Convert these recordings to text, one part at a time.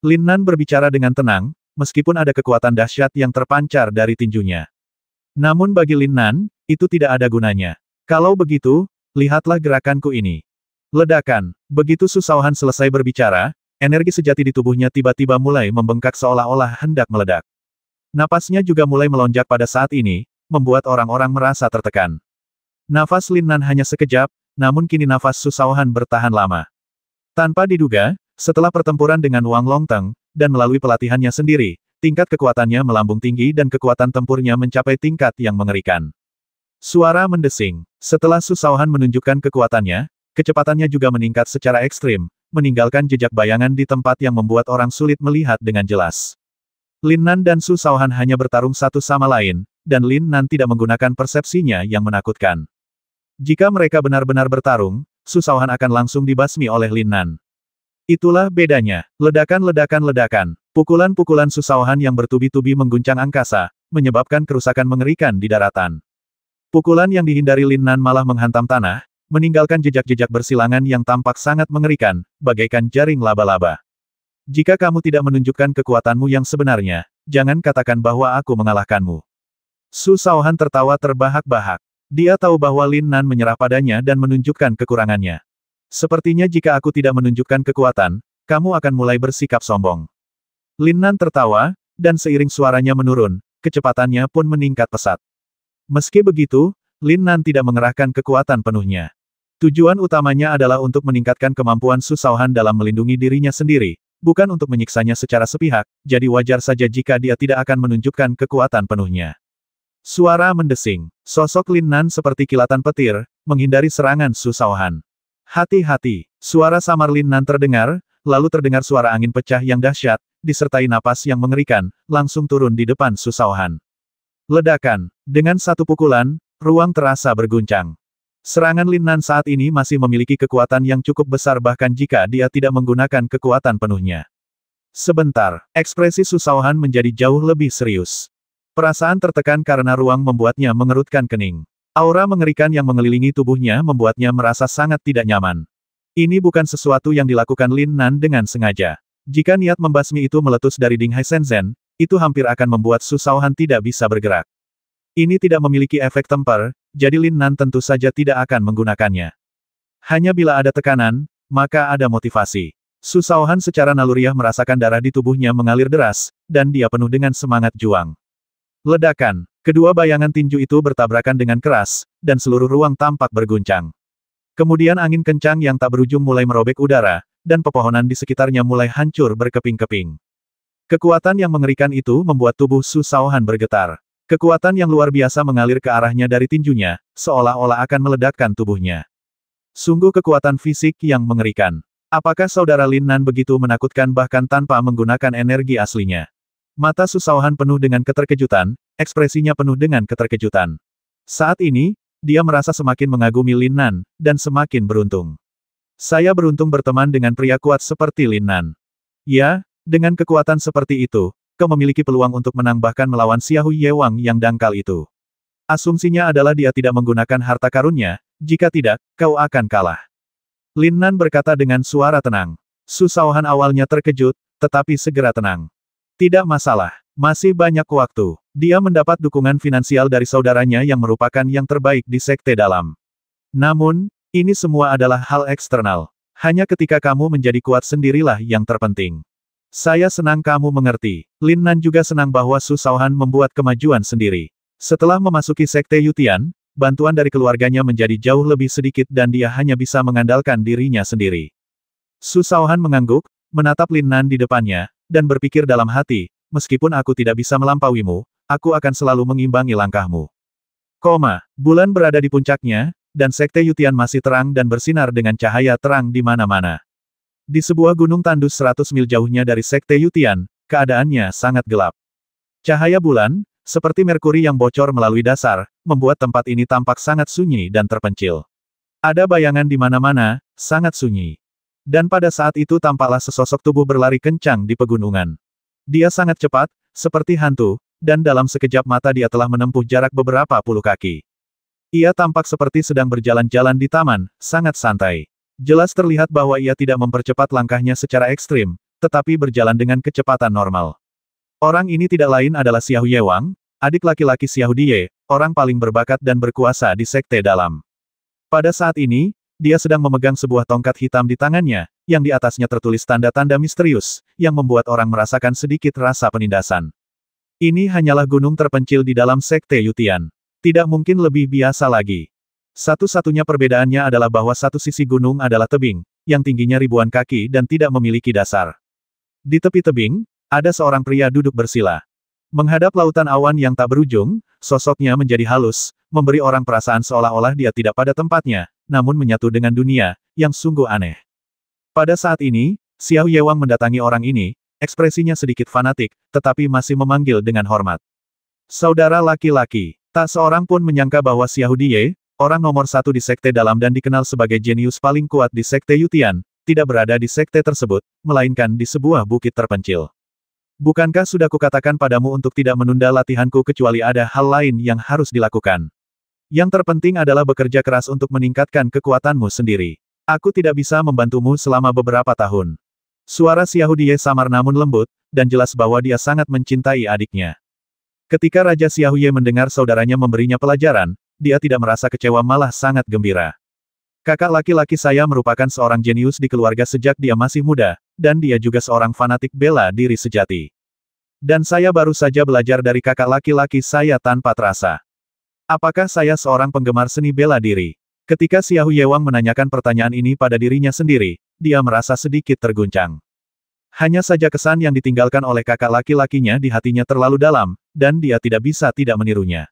Lin Nan berbicara dengan tenang, meskipun ada kekuatan dahsyat yang terpancar dari tinjunya. Namun bagi Lin Nan, itu tidak ada gunanya. Kalau begitu, lihatlah gerakanku ini. Ledakan. Begitu Su Shaohan selesai berbicara, energi sejati di tubuhnya tiba-tiba mulai membengkak seolah-olah hendak meledak. Napasnya juga mulai melonjak pada saat ini, membuat orang-orang merasa tertekan. Nafas Lin Nan hanya sekejap, namun kini nafas Su Shaohan bertahan lama. Tanpa diduga, setelah pertempuran dengan Wang Longteng, dan melalui pelatihannya sendiri, tingkat kekuatannya melambung tinggi dan kekuatan tempurnya mencapai tingkat yang mengerikan. Suara mendesing. Setelah Su Shaohan menunjukkan kekuatannya, kecepatannya juga meningkat secara ekstrim, meninggalkan jejak bayangan di tempat yang membuat orang sulit melihat dengan jelas. Lin Nan dan Su Shaohan hanya bertarung satu sama lain, dan Lin Nan tidak menggunakan persepsinya yang menakutkan. Jika mereka benar-benar bertarung, Su Shaohan akan langsung dibasmi oleh Lin Nan. Itulah bedanya. Ledakan-ledakan-ledakan. Pukulan-pukulan Su Shaohan yang bertubi-tubi mengguncang angkasa, menyebabkan kerusakan mengerikan di daratan. Pukulan yang dihindari Lin Nan malah menghantam tanah, meninggalkan jejak-jejak bersilangan yang tampak sangat mengerikan, bagaikan jaring laba-laba. Jika kamu tidak menunjukkan kekuatanmu yang sebenarnya, jangan katakan bahwa aku mengalahkanmu. Su Shaohan tertawa terbahak-bahak. Dia tahu bahwa Lin Nan menyerah padanya dan menunjukkan kekurangannya. Sepertinya jika aku tidak menunjukkan kekuatan, kamu akan mulai bersikap sombong. Lin Nan tertawa, dan seiring suaranya menurun, kecepatannya pun meningkat pesat. Meski begitu, Lin Nan tidak mengerahkan kekuatan penuhnya. Tujuan utamanya adalah untuk meningkatkan kemampuan Su Shaohan dalam melindungi dirinya sendiri, bukan untuk menyiksanya secara sepihak, jadi wajar saja jika dia tidak akan menunjukkan kekuatan penuhnya. Suara mendesing. Sosok Lin Nan seperti kilatan petir, menghindari serangan Su Shaohan. Hati-hati. Suara samar Lin Nan terdengar, lalu terdengar suara angin pecah yang dahsyat, disertai napas yang mengerikan, langsung turun di depan Su Shaohan. Ledakan. Dengan satu pukulan, ruang terasa berguncang. Serangan Lin Nan saat ini masih memiliki kekuatan yang cukup besar bahkan jika dia tidak menggunakan kekuatan penuhnya. Sebentar, ekspresi Su Shaohan menjadi jauh lebih serius. Perasaan tertekan karena ruang membuatnya mengerutkan kening. Aura mengerikan yang mengelilingi tubuhnya membuatnya merasa sangat tidak nyaman. Ini bukan sesuatu yang dilakukan Lin Nan dengan sengaja. Jika niat membasmi itu meletus dari Dinghai Shenzhen, itu hampir akan membuat Su Shaohan tidak bisa bergerak. Ini tidak memiliki efek temper, jadi Lin Nan tentu saja tidak akan menggunakannya. Hanya bila ada tekanan, maka ada motivasi. Su Shaohan secara naluriah merasakan darah di tubuhnya mengalir deras, dan dia penuh dengan semangat juang. Ledakan. Kedua bayangan tinju itu bertabrakan dengan keras, dan seluruh ruang tampak berguncang. Kemudian angin kencang yang tak berujung mulai merobek udara, dan pepohonan di sekitarnya mulai hancur berkeping-keping. Kekuatan yang mengerikan itu membuat tubuh Su Shaohan bergetar. Kekuatan yang luar biasa mengalir ke arahnya dari tinjunya, seolah-olah akan meledakkan tubuhnya. Sungguh kekuatan fisik yang mengerikan. Apakah saudara Lin Nan begitu menakutkan bahkan tanpa menggunakan energi aslinya? Mata Su Shaohan penuh dengan keterkejutan, ekspresinya penuh dengan keterkejutan. Saat ini, dia merasa semakin mengagumi Lin Nan, dan semakin beruntung. Saya beruntung berteman dengan pria kuat seperti Lin Nan. Ya, dengan kekuatan seperti itu, kau memiliki peluang untuk menang bahkan melawan Xiahou Yewang yang dangkal itu. Asumsinya adalah dia tidak menggunakan harta karunnya, jika tidak, kau akan kalah. Lin Nan berkata dengan suara tenang. Su Shaohan awalnya terkejut, tetapi segera tenang. Tidak masalah, masih banyak waktu. Dia mendapat dukungan finansial dari saudaranya yang merupakan yang terbaik di sekte dalam. Namun, ini semua adalah hal eksternal. Hanya ketika kamu menjadi kuat sendirilah yang terpenting. Saya senang kamu mengerti. Lin Nan juga senang bahwa Su Shaohan membuat kemajuan sendiri. Setelah memasuki sekte Yutian, bantuan dari keluarganya menjadi jauh lebih sedikit dan dia hanya bisa mengandalkan dirinya sendiri. Su Shaohan mengangguk, menatap Lin Nan di depannya, dan berpikir dalam hati, meskipun aku tidak bisa melampauimu, aku akan selalu mengimbangi langkahmu. Bulan berada di puncaknya, dan sekte Yutian masih terang dan bersinar dengan cahaya terang di mana-mana. Di sebuah gunung tandus 100 mil jauhnya dari sekte Yutian, keadaannya sangat gelap. Cahaya bulan, seperti merkuri yang bocor melalui dasar, membuat tempat ini tampak sangat sunyi dan terpencil. Ada bayangan di mana-mana, sangat sunyi. Dan pada saat itu tampaklah sesosok tubuh berlari kencang di pegunungan. Dia sangat cepat, seperti hantu, dan dalam sekejap mata dia telah menempuh jarak beberapa puluh kaki. Ia tampak seperti sedang berjalan-jalan di taman, sangat santai. Jelas terlihat bahwa ia tidak mempercepat langkahnya secara ekstrim, tetapi berjalan dengan kecepatan normal. Orang ini tidak lain adalah Xiao Yewang, adik laki-laki Xiao Die, orang paling berbakat dan berkuasa di Sekte Dalam. Pada saat ini, dia sedang memegang sebuah tongkat hitam di tangannya, yang di atasnya tertulis tanda-tanda misterius, yang membuat orang merasakan sedikit rasa penindasan. Ini hanyalah gunung terpencil di dalam Sekte Yutian. Tidak mungkin lebih biasa lagi. Satu-satunya perbedaannya adalah bahwa satu sisi gunung adalah tebing, yang tingginya ribuan kaki dan tidak memiliki dasar. Di tepi tebing, ada seorang pria duduk bersila. Menghadap lautan awan yang tak berujung, sosoknya menjadi halus, memberi orang perasaan seolah-olah dia tidak pada tempatnya, namun menyatu dengan dunia, yang sungguh aneh. Pada saat ini, Xiao Yewang mendatangi orang ini, ekspresinya sedikit fanatik, tetapi masih memanggil dengan hormat. Saudara laki-laki, tak seorang pun menyangka bahwa Xiao Die, orang nomor satu di Sekte Dalam dan dikenal sebagai jenius paling kuat di Sekte Yutian, tidak berada di sekte tersebut, melainkan di sebuah bukit terpencil. Bukankah sudah kukatakan padamu untuk tidak menunda latihanku kecuali ada hal lain yang harus dilakukan? Yang terpenting adalah bekerja keras untuk meningkatkan kekuatanmu sendiri. Aku tidak bisa membantumu selama beberapa tahun. Suara Xiao Die samar namun lembut, dan jelas bahwa dia sangat mencintai adiknya. Ketika Raja Xiao Ye mendengar saudaranya memberinya pelajaran, dia tidak merasa kecewa malah sangat gembira. Kakak laki-laki saya merupakan seorang jenius di keluarga sejak dia masih muda, dan dia juga seorang fanatik bela diri sejati. Dan saya baru saja belajar dari kakak laki-laki saya tanpa terasa. Apakah saya seorang penggemar seni bela diri? Ketika Xiao Yewang menanyakan pertanyaan ini pada dirinya sendiri, dia merasa sedikit terguncang. Hanya saja kesan yang ditinggalkan oleh kakak laki-lakinya di hatinya terlalu dalam, dan dia tidak bisa tidak menirunya.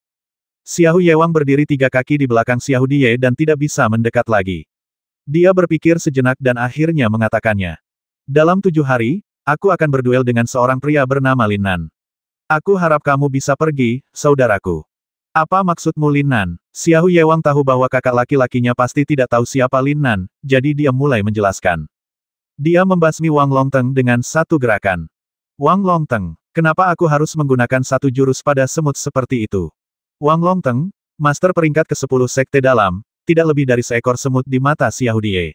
Xiao Yewang berdiri 3 kaki di belakang Xiao Die dan tidak bisa mendekat lagi. Dia berpikir sejenak dan akhirnya mengatakannya. Dalam 7 hari, aku akan berduel dengan seorang pria bernama Lin Nan. Aku harap kamu bisa pergi, saudaraku. Apa maksudmu Lin Nan? Xiao Yewang tahu bahwa kakak laki-lakinya pasti tidak tahu siapa Lin Nan, jadi dia mulai menjelaskan. Dia membasmi Wang Longteng dengan satu gerakan. Wang Longteng, kenapa aku harus menggunakan satu jurus pada semut seperti itu? Wang Longteng, master peringkat ke-10 Sekte Dalam, tidak lebih dari seekor semut di mata Xiao Die.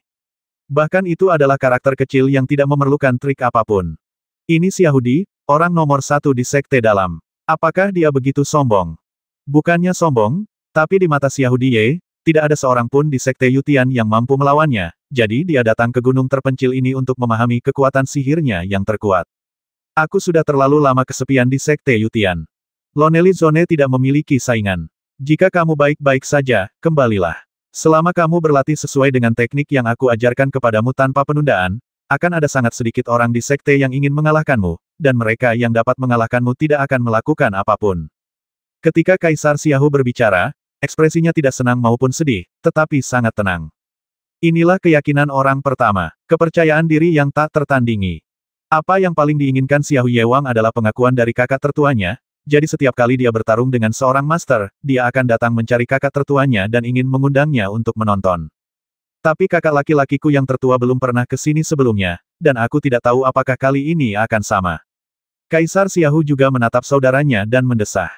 Bahkan itu adalah karakter kecil yang tidak memerlukan trik apapun. Ini Xiao Die, orang nomor 1 di Sekte Dalam. Apakah dia begitu sombong? Bukannya sombong, tapi di mata Xiao Die, tidak ada seorang pun di Sekte Yutian yang mampu melawannya, jadi dia datang ke gunung terpencil ini untuk memahami kekuatan sihirnya yang terkuat. Aku sudah terlalu lama kesepian di Sekte Yutian. Lonely Zone tidak memiliki saingan. Jika kamu baik-baik saja, kembalilah. Selama kamu berlatih sesuai dengan teknik yang aku ajarkan kepadamu tanpa penundaan, akan ada sangat sedikit orang di sekte yang ingin mengalahkanmu, dan mereka yang dapat mengalahkanmu tidak akan melakukan apapun. Ketika Kaisar Xiahou berbicara, ekspresinya tidak senang maupun sedih, tetapi sangat tenang. Inilah keyakinan orang pertama, kepercayaan diri yang tak tertandingi. Apa yang paling diinginkan Xiao Yewang adalah pengakuan dari kakak tertuanya, jadi setiap kali dia bertarung dengan seorang master, dia akan datang mencari kakak tertuanya dan ingin mengundangnya untuk menonton. Tapi kakak laki-lakiku yang tertua belum pernah ke sini sebelumnya, dan aku tidak tahu apakah kali ini akan sama. Kaisar Xiahou juga menatap saudaranya dan mendesah.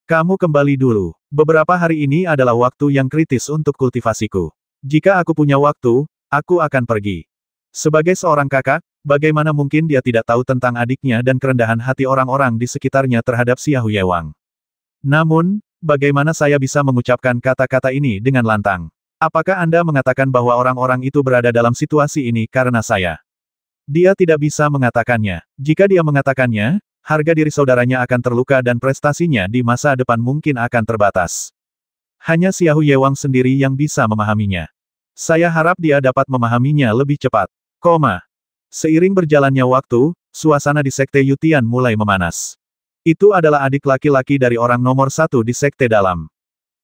Kamu kembali dulu. Beberapa hari ini adalah waktu yang kritis untuk kultivasiku. Jika aku punya waktu, aku akan pergi. Sebagai seorang kakak, bagaimana mungkin dia tidak tahu tentang adiknya dan kerendahan hati orang-orang di sekitarnya terhadap Xiao Yewang. Namun, bagaimana saya bisa mengucapkan kata-kata ini dengan lantang? Apakah Anda mengatakan bahwa orang-orang itu berada dalam situasi ini karena saya? Dia tidak bisa mengatakannya. Jika dia mengatakannya, harga diri saudaranya akan terluka dan prestasinya di masa depan mungkin akan terbatas. Hanya Xiao Yewang sendiri yang bisa memahaminya. Saya harap dia dapat memahaminya lebih cepat. Seiring berjalannya waktu, suasana di Sekte Yutian mulai memanas. Itu adalah adik laki-laki dari orang nomor 1 di Sekte Dalam.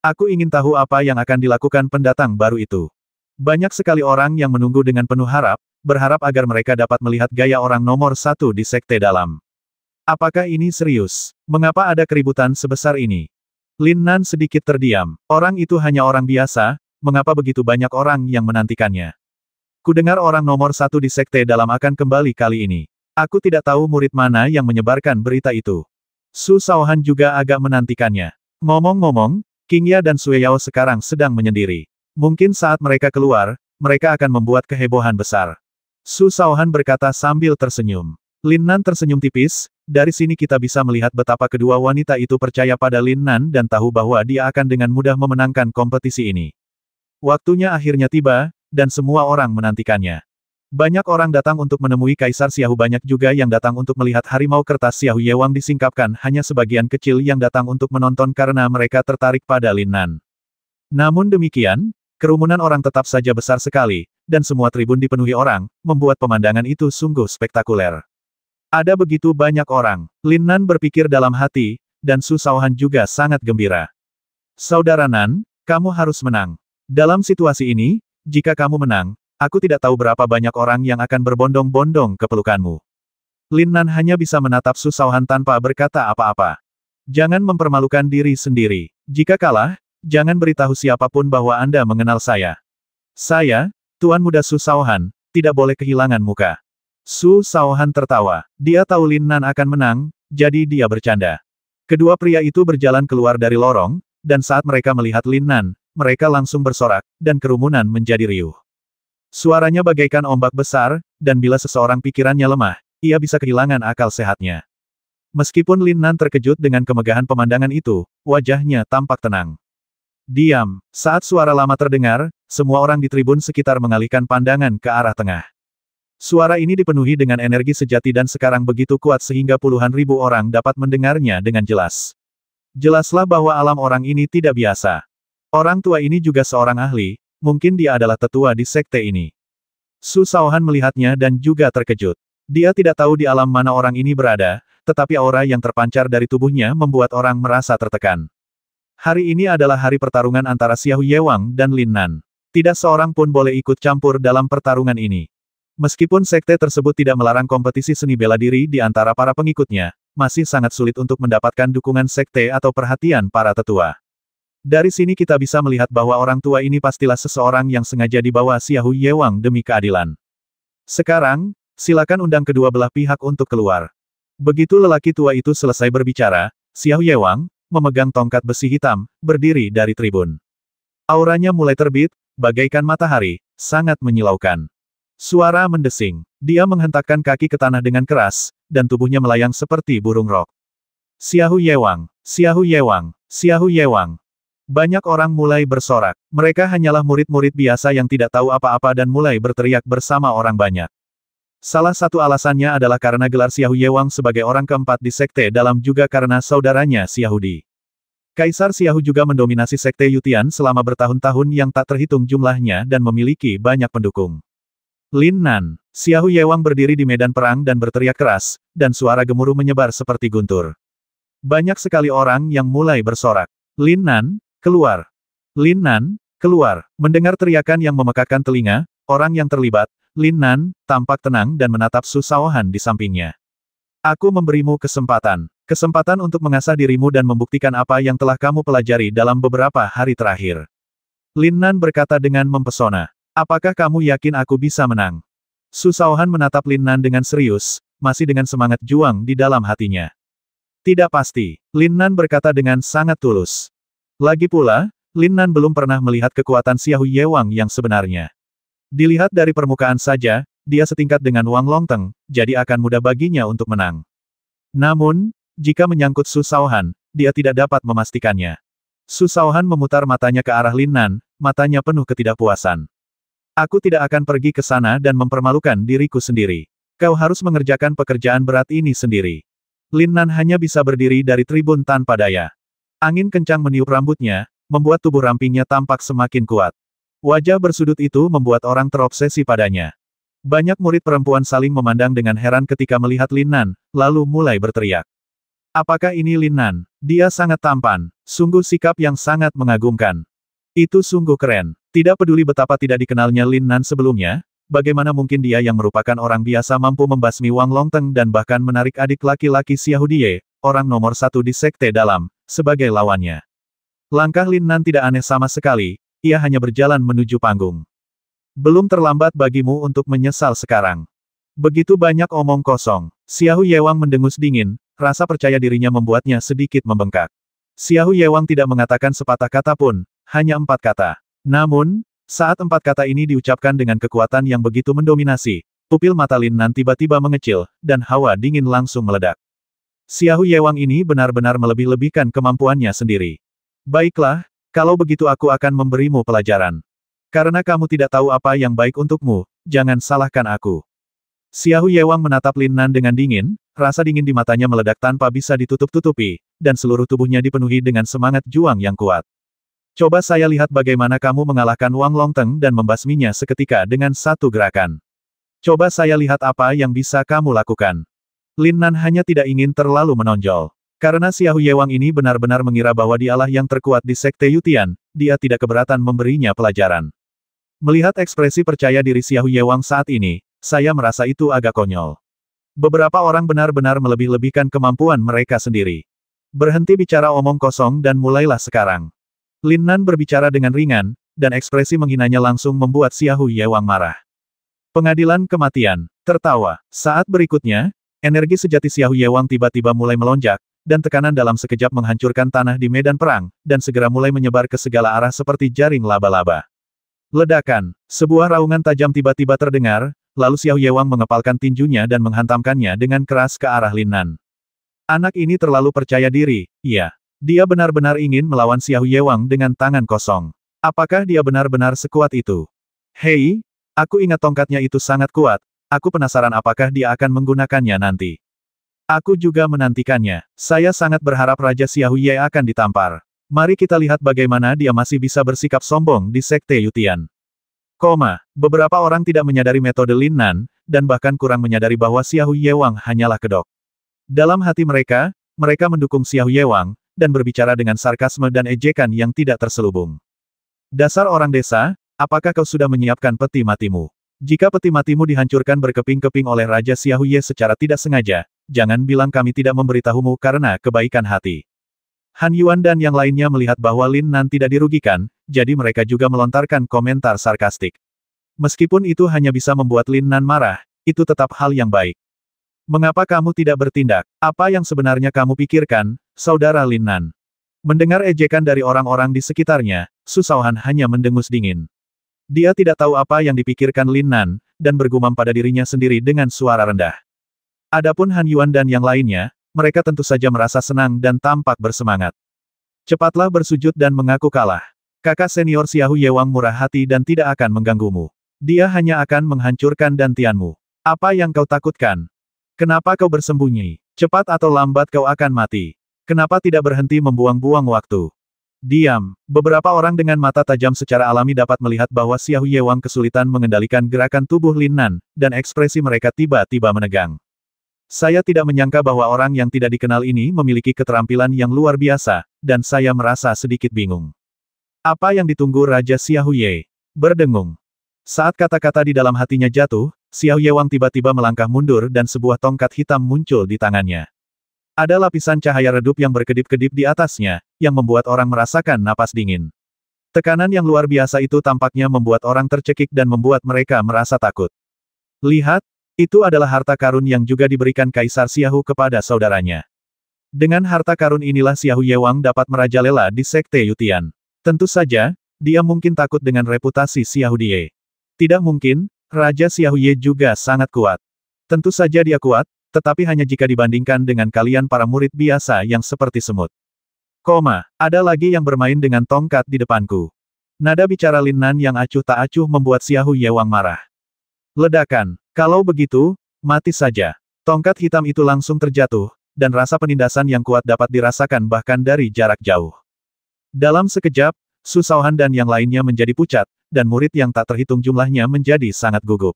Aku ingin tahu apa yang akan dilakukan pendatang baru itu. Banyak sekali orang yang menunggu dengan penuh harap, berharap agar mereka dapat melihat gaya orang nomor 1 di Sekte Dalam. Apakah ini serius? Mengapa ada keributan sebesar ini? Lin Nan sedikit terdiam. Orang itu hanya orang biasa, mengapa begitu banyak orang yang menantikannya? Kudengar orang nomor 1 di Sekte Dalam akan kembali kali ini. Aku tidak tahu murid mana yang menyebarkan berita itu. Su Shaohan juga agak menantikannya. Ngomong-ngomong, Qingya dan Sue Yao sekarang sedang menyendiri. Mungkin saat mereka keluar, mereka akan membuat kehebohan besar. Su Shaohan berkata sambil tersenyum. Lin Nan tersenyum tipis, dari sini kita bisa melihat betapa kedua wanita itu percaya pada Lin Nan dan tahu bahwa dia akan dengan mudah memenangkan kompetisi ini. Waktunya akhirnya tiba, dan semua orang menantikannya. Banyak orang datang untuk menemui Kaisar Xiahu, banyak juga yang datang untuk melihat harimau kertas Xiahu Yewang disingkapkan, hanya sebagian kecil yang datang untuk menonton karena mereka tertarik pada Lin Nan. Namun demikian, kerumunan orang tetap saja besar sekali, dan semua tribun dipenuhi orang, membuat pemandangan itu sungguh spektakuler. Ada begitu banyak orang, Lin Nan berpikir dalam hati, dan Su Shaohan juga sangat gembira. Saudara Nan, kamu harus menang. Dalam situasi ini, jika kamu menang, aku tidak tahu berapa banyak orang yang akan berbondong-bondong ke pelukanmu. Lin Nan hanya bisa menatap Su Shaohan tanpa berkata apa-apa. Jangan mempermalukan diri sendiri. Jika kalah, jangan beritahu siapapun bahwa Anda mengenal saya. Saya, Tuan Muda Su Shaohan, tidak boleh kehilangan muka. Su Shaohan tertawa. Dia tahu Lin Nan akan menang, jadi dia bercanda. Kedua pria itu berjalan keluar dari lorong, dan saat mereka melihat Lin Nan, mereka langsung bersorak, dan kerumunan menjadi riuh. Suaranya bagaikan ombak besar, dan bila seseorang pikirannya lemah, ia bisa kehilangan akal sehatnya. Meskipun Lin Nan terkejut dengan kemegahan pemandangan itu, wajahnya tampak tenang. Diam. Saat suara lama terdengar, semua orang di tribun sekitar mengalihkan pandangan ke arah tengah. Suara ini dipenuhi dengan energi sejati dan sekarang begitu kuat sehingga puluhan ribu orang dapat mendengarnya dengan jelas. Jelaslah bahwa alam orang ini tidak biasa. Orang tua ini juga seorang ahli, mungkin dia adalah tetua di sekte ini. Su Shaohan melihatnya dan juga terkejut. Dia tidak tahu di alam mana orang ini berada, tetapi aura yang terpancar dari tubuhnya membuat orang merasa tertekan. Hari ini adalah hari pertarungan antara Xiahu Yewang dan Lin Nan. Tidak seorang pun boleh ikut campur dalam pertarungan ini. Meskipun sekte tersebut tidak melarang kompetisi seni bela diri di antara para pengikutnya, masih sangat sulit untuk mendapatkan dukungan sekte atau perhatian para tetua. Dari sini kita bisa melihat bahwa orang tua ini pastilah seseorang yang sengaja dibawa Xiahu Yewang demi keadilan. Sekarang, silakan undang kedua belah pihak untuk keluar. Begitu lelaki tua itu selesai berbicara, Xiahu Yewang, memegang tongkat besi hitam, berdiri dari tribun. Auranya mulai terbit, bagaikan matahari, sangat menyilaukan. Suara mendesing. Dia menghentakkan kaki ke tanah dengan keras, dan tubuhnya melayang seperti burung rok. Xiahu Yewang, Xiahu Yewang, Xiahu Yewang. Banyak orang mulai bersorak. Mereka hanyalah murid-murid biasa yang tidak tahu apa-apa dan mulai berteriak bersama orang banyak. Salah satu alasannya adalah karena gelar Xiahu Yewang sebagai orang keempat di sekte dalam juga karena saudaranya Xiahu Di. Kaisar Xiahu juga mendominasi sekte Yutian selama bertahun-tahun yang tak terhitung jumlahnya dan memiliki banyak pendukung. Lin Nan, Xiahu Yewang berdiri di medan perang dan berteriak keras, dan suara gemuruh menyebar seperti guntur. Banyak sekali orang yang mulai bersorak. Lin Nan, keluar! Lin Nan, keluar! Mendengar teriakan yang memekakkan telinga, orang yang terlibat, Lin Nan, tampak tenang dan menatap Su Shaohan di sampingnya. Aku memberimu kesempatan. Kesempatan untuk mengasah dirimu dan membuktikan apa yang telah kamu pelajari dalam beberapa hari terakhir. Lin Nan berkata dengan mempesona. Apakah kamu yakin aku bisa menang? Su Shaohan menatap Lin Nan dengan serius, masih dengan semangat juang di dalam hatinya. Tidak pasti, Lin Nan berkata dengan sangat tulus. Lagi pula, Lin Nan belum pernah melihat kekuatan Xiahu Yewang yang sebenarnya. Dilihat dari permukaan saja, dia setingkat dengan Wang Longteng, jadi akan mudah baginya untuk menang. Namun, jika menyangkut Su Shaohan, dia tidak dapat memastikannya. Su Shaohan memutar matanya ke arah Lin Nan, matanya penuh ketidakpuasan. Aku tidak akan pergi ke sana dan mempermalukan diriku sendiri. Kau harus mengerjakan pekerjaan berat ini sendiri. Lin Nan hanya bisa berdiri dari tribun tanpa daya. Angin kencang meniup rambutnya, membuat tubuh rampingnya tampak semakin kuat. Wajah bersudut itu membuat orang terobsesi padanya. Banyak murid perempuan saling memandang dengan heran ketika melihat Lin Nan, lalu mulai berteriak. Apakah ini Lin Nan? Dia sangat tampan, sungguh sikap yang sangat mengagumkan. Itu sungguh keren. Tidak peduli betapa tidak dikenalnya Lin Nan sebelumnya, bagaimana mungkin dia yang merupakan orang biasa mampu membasmi Wang Longteng dan bahkan menarik adik laki-laki Xiahu Die, orang nomor satu di sekte dalam, sebagai lawannya. Langkah Lin Nan tidak aneh sama sekali, ia hanya berjalan menuju panggung. Belum terlambat bagimu untuk menyesal sekarang. Begitu banyak omong kosong. Xiahu Yewang mendengus dingin, rasa percaya dirinya membuatnya sedikit membengkak. Xiahu Yewang tidak mengatakan sepatah kata pun, hanya 4 kata. Namun, saat 4 kata ini diucapkan dengan kekuatan yang begitu mendominasi, Pupil mata Lin Nan tiba-tiba mengecil, dan hawa dingin langsung meledak. Xiao Yewang ini benar-benar melebih-lebihkan kemampuannya sendiri. Baiklah, kalau begitu aku akan memberimu pelajaran. Karena kamu tidak tahu apa yang baik untukmu, jangan salahkan aku. Xiao Yewang menatap Lin Nan dengan dingin, rasa dingin di matanya meledak tanpa bisa ditutup-tutupi, dan seluruh tubuhnya dipenuhi dengan semangat juang yang kuat. Coba saya lihat bagaimana kamu mengalahkan Wang Longteng dan membasminya seketika dengan satu gerakan. Coba saya lihat apa yang bisa kamu lakukan. Lin Nan hanya tidak ingin terlalu menonjol. Karena Xiao Yewang ini benar-benar mengira bahwa dialah yang terkuat di Sekte Yutian, dia tidak keberatan memberinya pelajaran. Melihat ekspresi percaya diri Xiao Yewang saat ini, saya merasa itu agak konyol. Beberapa orang benar-benar melebih-lebihkan kemampuan mereka sendiri. Berhenti bicara omong kosong dan mulailah sekarang. Lin Nan berbicara dengan ringan, dan ekspresi menghinanya langsung membuat Xiao Yewang marah. Pengadilan kematian. Tertawa. Saat berikutnya, energi sejati Xiao Yewang tiba-tiba mulai melonjak, dan tekanan dalam sekejap menghancurkan tanah di medan perang, dan segera mulai menyebar ke segala arah seperti jaring laba-laba. Ledakan. Sebuah raungan tajam tiba-tiba terdengar, lalu Xiao Yewang mengepalkan tinjunya dan menghantamkannya dengan keras ke arah Lin Nan. Anak ini terlalu percaya diri, iya. Dia benar-benar ingin melawan Xiao Yewang dengan tangan kosong. Apakah dia benar-benar sekuat itu? Hei, aku ingat tongkatnya itu sangat kuat, aku penasaran apakah dia akan menggunakannya nanti. Aku juga menantikannya. Saya sangat berharap Raja Xiao Ye akan ditampar. Mari kita lihat bagaimana dia masih bisa bersikap sombong di Sekte Yutian. Beberapa orang tidak menyadari metode Lin Nan, dan bahkan kurang menyadari bahwa Xiao Yewang hanyalah kedok. Dalam hati mereka, mereka mendukung Xiao Yewang, dan berbicara dengan sarkasme dan ejekan yang tidak terselubung. Dasar orang desa, apakah kau sudah menyiapkan peti matimu? Jika peti matimu dihancurkan berkeping-keping oleh Raja Xiao Ye secara tidak sengaja, jangan bilang kami tidak memberitahumu karena kebaikan hati. Han Yuan dan yang lainnya melihat bahwa Lin Nan tidak dirugikan, jadi mereka juga melontarkan komentar sarkastik. Meskipun itu hanya bisa membuat Lin Nan marah, itu tetap hal yang baik. Mengapa kamu tidak bertindak? Apa yang sebenarnya kamu pikirkan, saudara Lin Nan? Mendengar ejekan dari orang-orang di sekitarnya, Su Shaohan hanya mendengus dingin. Dia tidak tahu apa yang dipikirkan Lin Nan, dan bergumam pada dirinya sendiri dengan suara rendah. Adapun Han Yuan dan yang lainnya, mereka tentu saja merasa senang dan tampak bersemangat. Cepatlah bersujud dan mengaku kalah. Kakak senior Xiao Yewang murah hati dan tidak akan mengganggumu. Dia hanya akan menghancurkan dantianmu. Apa yang kau takutkan? Kenapa kau bersembunyi? Cepat atau lambat kau akan mati. Kenapa tidak berhenti membuang-buang waktu? Diam. Beberapa orang dengan mata tajam secara alami dapat melihat bahwa Xiao Yewang kesulitan mengendalikan gerakan tubuh Lin Nan, dan ekspresi mereka tiba-tiba menegang. Saya tidak menyangka bahwa orang yang tidak dikenal ini memiliki keterampilan yang luar biasa, dan saya merasa sedikit bingung. Apa yang ditunggu Raja Xiao Ye? Berdengung. Saat kata-kata di dalam hatinya jatuh, Xiao Yewang tiba-tiba melangkah mundur dan sebuah tongkat hitam muncul di tangannya. Ada lapisan cahaya redup yang berkedip-kedip di atasnya, yang membuat orang merasakan napas dingin. Tekanan yang luar biasa itu tampaknya membuat orang tercekik dan membuat mereka merasa takut. Lihat, itu adalah harta karun yang juga diberikan Kaisar Xiao kepada saudaranya. Dengan harta karun inilah Xiao Yewang dapat merajalela di Sekte Yutian. Tentu saja, dia mungkin takut dengan reputasi Xiao Die. Tidak mungkin, Raja Xiao Ye juga sangat kuat. Tentu saja dia kuat, tetapi hanya jika dibandingkan dengan kalian para murid biasa yang seperti semut. Ada lagi yang bermain dengan tongkat di depanku. Nada bicara Lin Nan yang acuh tak acuh membuat Xiao Yewang marah. Ledakan. Kalau begitu, mati saja. Tongkat hitam itu langsung terjatuh, dan rasa penindasan yang kuat dapat dirasakan bahkan dari jarak jauh. Dalam sekejap, Su Shaohan dan yang lainnya menjadi pucat, dan murid yang tak terhitung jumlahnya menjadi sangat gugup.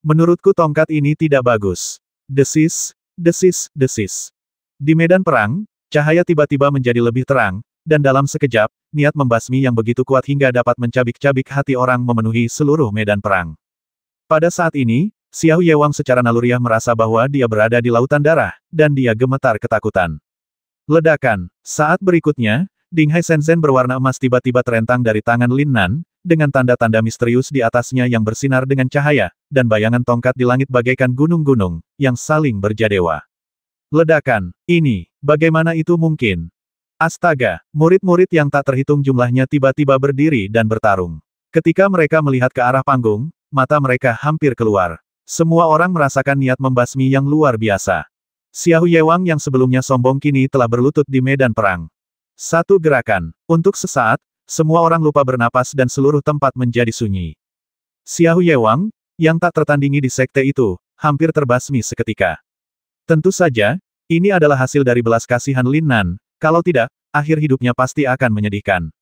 Menurutku tongkat ini tidak bagus. Desis, desis, desis. Di medan perang, cahaya tiba-tiba menjadi lebih terang, dan dalam sekejap, niat membasmi yang begitu kuat hingga dapat mencabik-cabik hati orang memenuhi seluruh medan perang. Pada saat ini, Xiao Yewang secara naluriah merasa bahwa dia berada di lautan darah, dan dia gemetar ketakutan. Ledakan. Saat berikutnya, Dinghai Shenzhen berwarna emas tiba-tiba terentang dari tangan Lin Nan, dengan tanda-tanda misterius di atasnya yang bersinar dengan cahaya, dan bayangan tongkat di langit bagaikan gunung-gunung, yang saling berjadewa. Ledakan. Ini, bagaimana itu mungkin? Astaga, murid-murid yang tak terhitung jumlahnya tiba-tiba berdiri dan bertarung. Ketika mereka melihat ke arah panggung, mata mereka hampir keluar. Semua orang merasakan niat membasmi yang luar biasa. Xiao Yewang yang sebelumnya sombong kini telah berlutut di medan perang. Satu gerakan. Untuk sesaat, semua orang lupa bernapas dan seluruh tempat menjadi sunyi. Xiao Yewang, yang tak tertandingi di sekte itu, hampir terbasmi seketika. Tentu saja, ini adalah hasil dari belas kasihan Lin Nan, kalau tidak, akhir hidupnya pasti akan menyedihkan.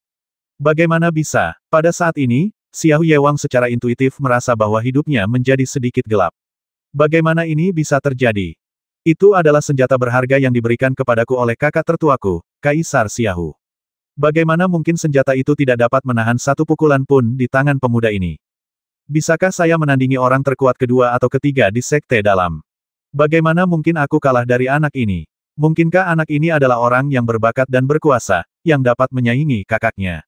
Bagaimana bisa, pada saat ini, Xiao Yewang secara intuitif merasa bahwa hidupnya menjadi sedikit gelap. Bagaimana ini bisa terjadi? Itu adalah senjata berharga yang diberikan kepadaku oleh kakak tertuaku, Kaisar Xiaohu. Bagaimana mungkin senjata itu tidak dapat menahan satu pukulan pun di tangan pemuda ini? Bisakah saya menandingi orang terkuat kedua atau ketiga di sekte dalam? Bagaimana mungkin aku kalah dari anak ini? Mungkinkah anak ini adalah orang yang berbakat dan berkuasa, yang dapat menyaingi kakaknya?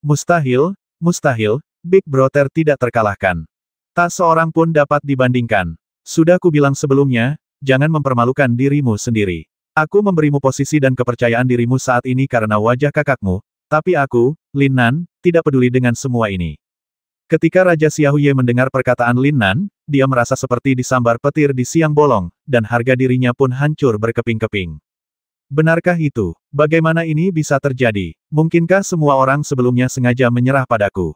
Mustahil, mustahil, Big Brother tidak terkalahkan. Tak seorang pun dapat dibandingkan. Sudah kubilang sebelumnya, jangan mempermalukan dirimu sendiri. Aku memberimu posisi dan kepercayaan dirimu saat ini karena wajah kakakmu, tapi aku, Lin Nan, tidak peduli dengan semua ini. Ketika Raja Xiaoye mendengar perkataan Lin Nan, dia merasa seperti disambar petir di siang bolong, dan harga dirinya pun hancur berkeping-keping. Benarkah itu? Bagaimana ini bisa terjadi? Mungkinkah semua orang sebelumnya sengaja menyerah padaku?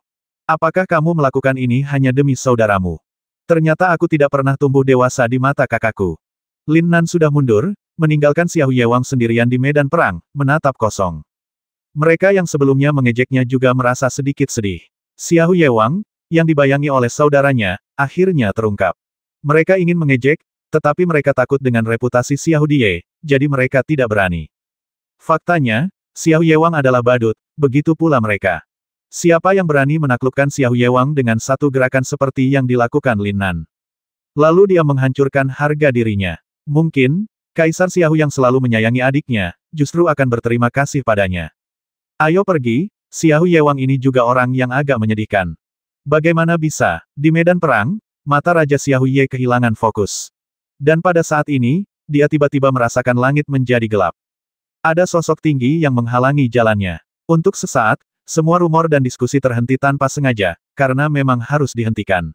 Apakah kamu melakukan ini hanya demi saudaramu? Ternyata aku tidak pernah tumbuh dewasa di mata kakakku. Lin Nan sudah mundur, meninggalkan Xiao Yewang sendirian di medan perang, menatap kosong. Mereka yang sebelumnya mengejeknya juga merasa sedikit sedih. Xiao Yewang, yang dibayangi oleh saudaranya, akhirnya terungkap. Mereka ingin mengejek, tetapi mereka takut dengan reputasi Xiao Die, jadi mereka tidak berani. Faktanya, Xiao Yewang adalah badut, begitu pula mereka. Siapa yang berani menaklukkan Xiao Yewang dengan satu gerakan seperti yang dilakukan Lin Nan? Lalu dia menghancurkan harga dirinya. Mungkin, Kaisar Xiaohu yang selalu menyayangi adiknya, justru akan berterima kasih padanya. Ayo pergi, Xiao Yewang ini juga orang yang agak menyedihkan. Bagaimana bisa, di medan perang, mata Raja Xiaoye kehilangan fokus. Dan pada saat ini, dia tiba-tiba merasakan langit menjadi gelap. Ada sosok tinggi yang menghalangi jalannya. Untuk sesaat, semua rumor dan diskusi terhenti tanpa sengaja, karena memang harus dihentikan.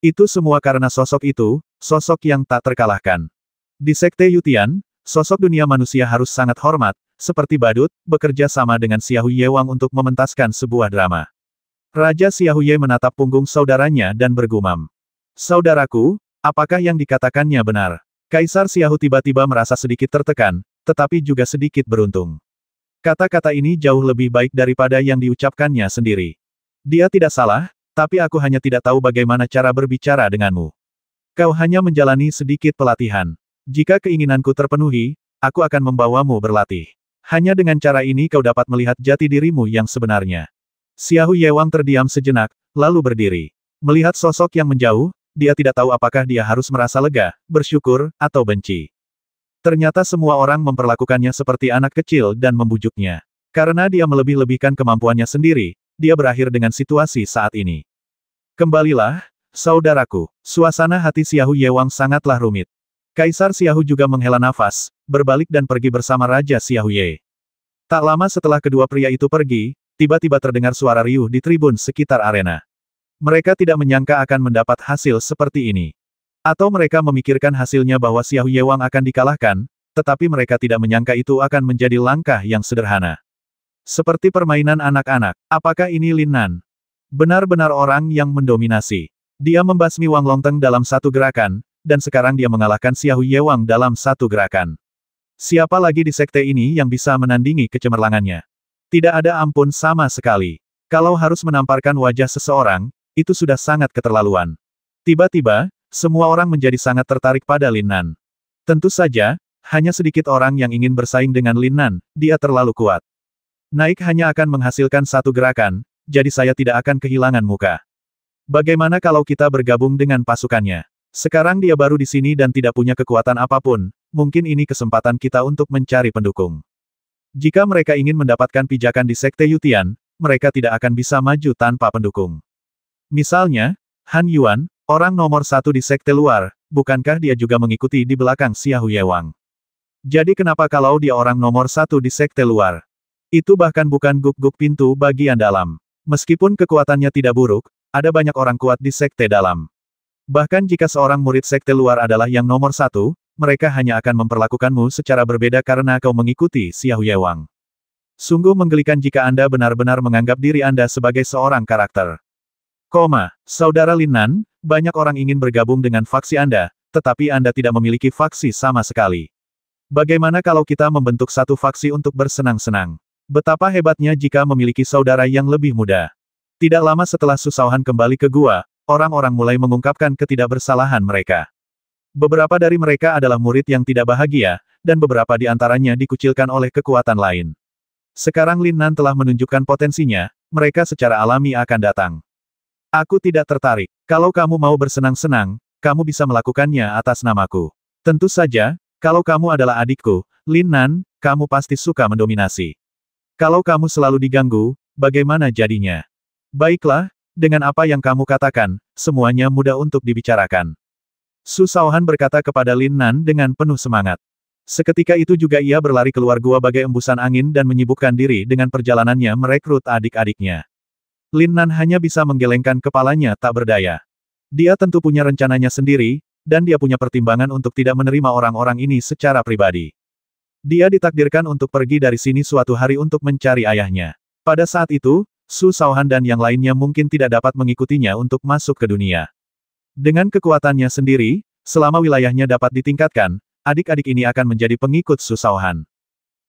Itu semua karena sosok itu, sosok yang tak terkalahkan. Di Sekte Yutian, sosok dunia manusia harus sangat hormat, seperti badut, bekerja sama dengan Xiao Yewang untuk mementaskan sebuah drama. Raja Xiaoye menatap punggung saudaranya dan bergumam. Saudaraku, apakah yang dikatakannya benar? Kaisar Xiaohu tiba-tiba merasa sedikit tertekan, tetapi juga sedikit beruntung. Kata-kata ini jauh lebih baik daripada yang diucapkannya sendiri. Dia tidak salah, tapi aku hanya tidak tahu bagaimana cara berbicara denganmu. Kau hanya menjalani sedikit pelatihan. Jika keinginanku terpenuhi, aku akan membawamu berlatih. Hanya dengan cara ini kau dapat melihat jati dirimu yang sebenarnya. Xiao Yewang terdiam sejenak, lalu berdiri. Melihat sosok yang menjauh, dia tidak tahu apakah dia harus merasa lega, bersyukur, atau benci. Ternyata semua orang memperlakukannya seperti anak kecil dan membujuknya. Karena dia melebih-lebihkan kemampuannya sendiri, dia berakhir dengan situasi saat ini. Kembalilah, saudaraku. Suasana hati Xiao Yewang sangatlah rumit. Kaisar Xiaohu juga menghela nafas, berbalik dan pergi bersama Raja Xiaoye. Tak lama setelah kedua pria itu pergi, tiba-tiba terdengar suara riuh di tribun sekitar arena. Mereka tidak menyangka akan mendapat hasil seperti ini. Atau mereka memikirkan hasilnya bahwa Xiao Yewang akan dikalahkan, tetapi mereka tidak menyangka itu akan menjadi langkah yang sederhana. Seperti permainan anak-anak. Apakah ini Lin Nan? Benar-benar orang yang mendominasi. Dia membasmi Wang Longteng dalam satu gerakan, dan sekarang dia mengalahkan Xiao Yewang dalam satu gerakan. Siapa lagi di sekte ini yang bisa menandingi kecemerlangannya? Tidak ada ampun sama sekali. Kalau harus menamparkan wajah seseorang, itu sudah sangat keterlaluan. Tiba-tiba, semua orang menjadi sangat tertarik pada Lin Nan. Tentu saja, hanya sedikit orang yang ingin bersaing dengan Lin Nan, dia terlalu kuat. Naik hanya akan menghasilkan satu gerakan, jadi saya tidak akan kehilangan muka. Bagaimana kalau kita bergabung dengan pasukannya? Sekarang dia baru di sini dan tidak punya kekuatan apapun, mungkin ini kesempatan kita untuk mencari pendukung. Jika mereka ingin mendapatkan pijakan di Sekte Yutian, mereka tidak akan bisa maju tanpa pendukung. Misalnya, Han Yuan, orang nomor satu di Sekte luar, bukankah dia juga mengikuti di belakang Xiao Yewang? Jadi kenapa kalau dia orang nomor satu di Sekte luar? Itu bahkan bukan guk-guk pintu bagian dalam. Meskipun kekuatannya tidak buruk, ada banyak orang kuat di Sekte dalam. Bahkan jika seorang murid sekte luar adalah yang nomor satu, mereka hanya akan memperlakukanmu secara berbeda karena kau mengikuti Xiao Yewang. Sungguh menggelikan jika Anda benar-benar menganggap diri Anda sebagai seorang karakter. Saudara Lin Nan, banyak orang ingin bergabung dengan faksi Anda, tetapi Anda tidak memiliki faksi sama sekali. Bagaimana kalau kita membentuk satu faksi untuk bersenang-senang? Betapa hebatnya jika memiliki saudara yang lebih muda. Tidak lama setelah Su Shaohan kembali ke gua, orang-orang mulai mengungkapkan ketidakbersalahan mereka. Beberapa dari mereka adalah murid yang tidak bahagia, dan beberapa di antaranya dikucilkan oleh kekuatan lain. Sekarang Lin Nan telah menunjukkan potensinya, mereka secara alami akan datang. Aku tidak tertarik. Kalau kamu mau bersenang-senang, kamu bisa melakukannya atas namaku. Tentu saja, kalau kamu adalah adikku, Lin Nan, kamu pasti suka mendominasi. Kalau kamu selalu diganggu, bagaimana jadinya? Baiklah, dengan apa yang kamu katakan, semuanya mudah untuk dibicarakan. Su Shaohan berkata kepada Lin Nan dengan penuh semangat. Seketika itu juga ia berlari keluar gua bagai embusan angin dan menyibukkan diri dengan perjalanannya merekrut adik-adiknya. Lin Nan hanya bisa menggelengkan kepalanya tak berdaya. Dia tentu punya rencananya sendiri, dan dia punya pertimbangan untuk tidak menerima orang-orang ini secara pribadi. Dia ditakdirkan untuk pergi dari sini suatu hari untuk mencari ayahnya. Pada saat itu, Su Shaohan dan yang lainnya mungkin tidak dapat mengikutinya untuk masuk ke dunia. Dengan kekuatannya sendiri, selama wilayahnya dapat ditingkatkan, adik-adik ini akan menjadi pengikut Su Shaohan.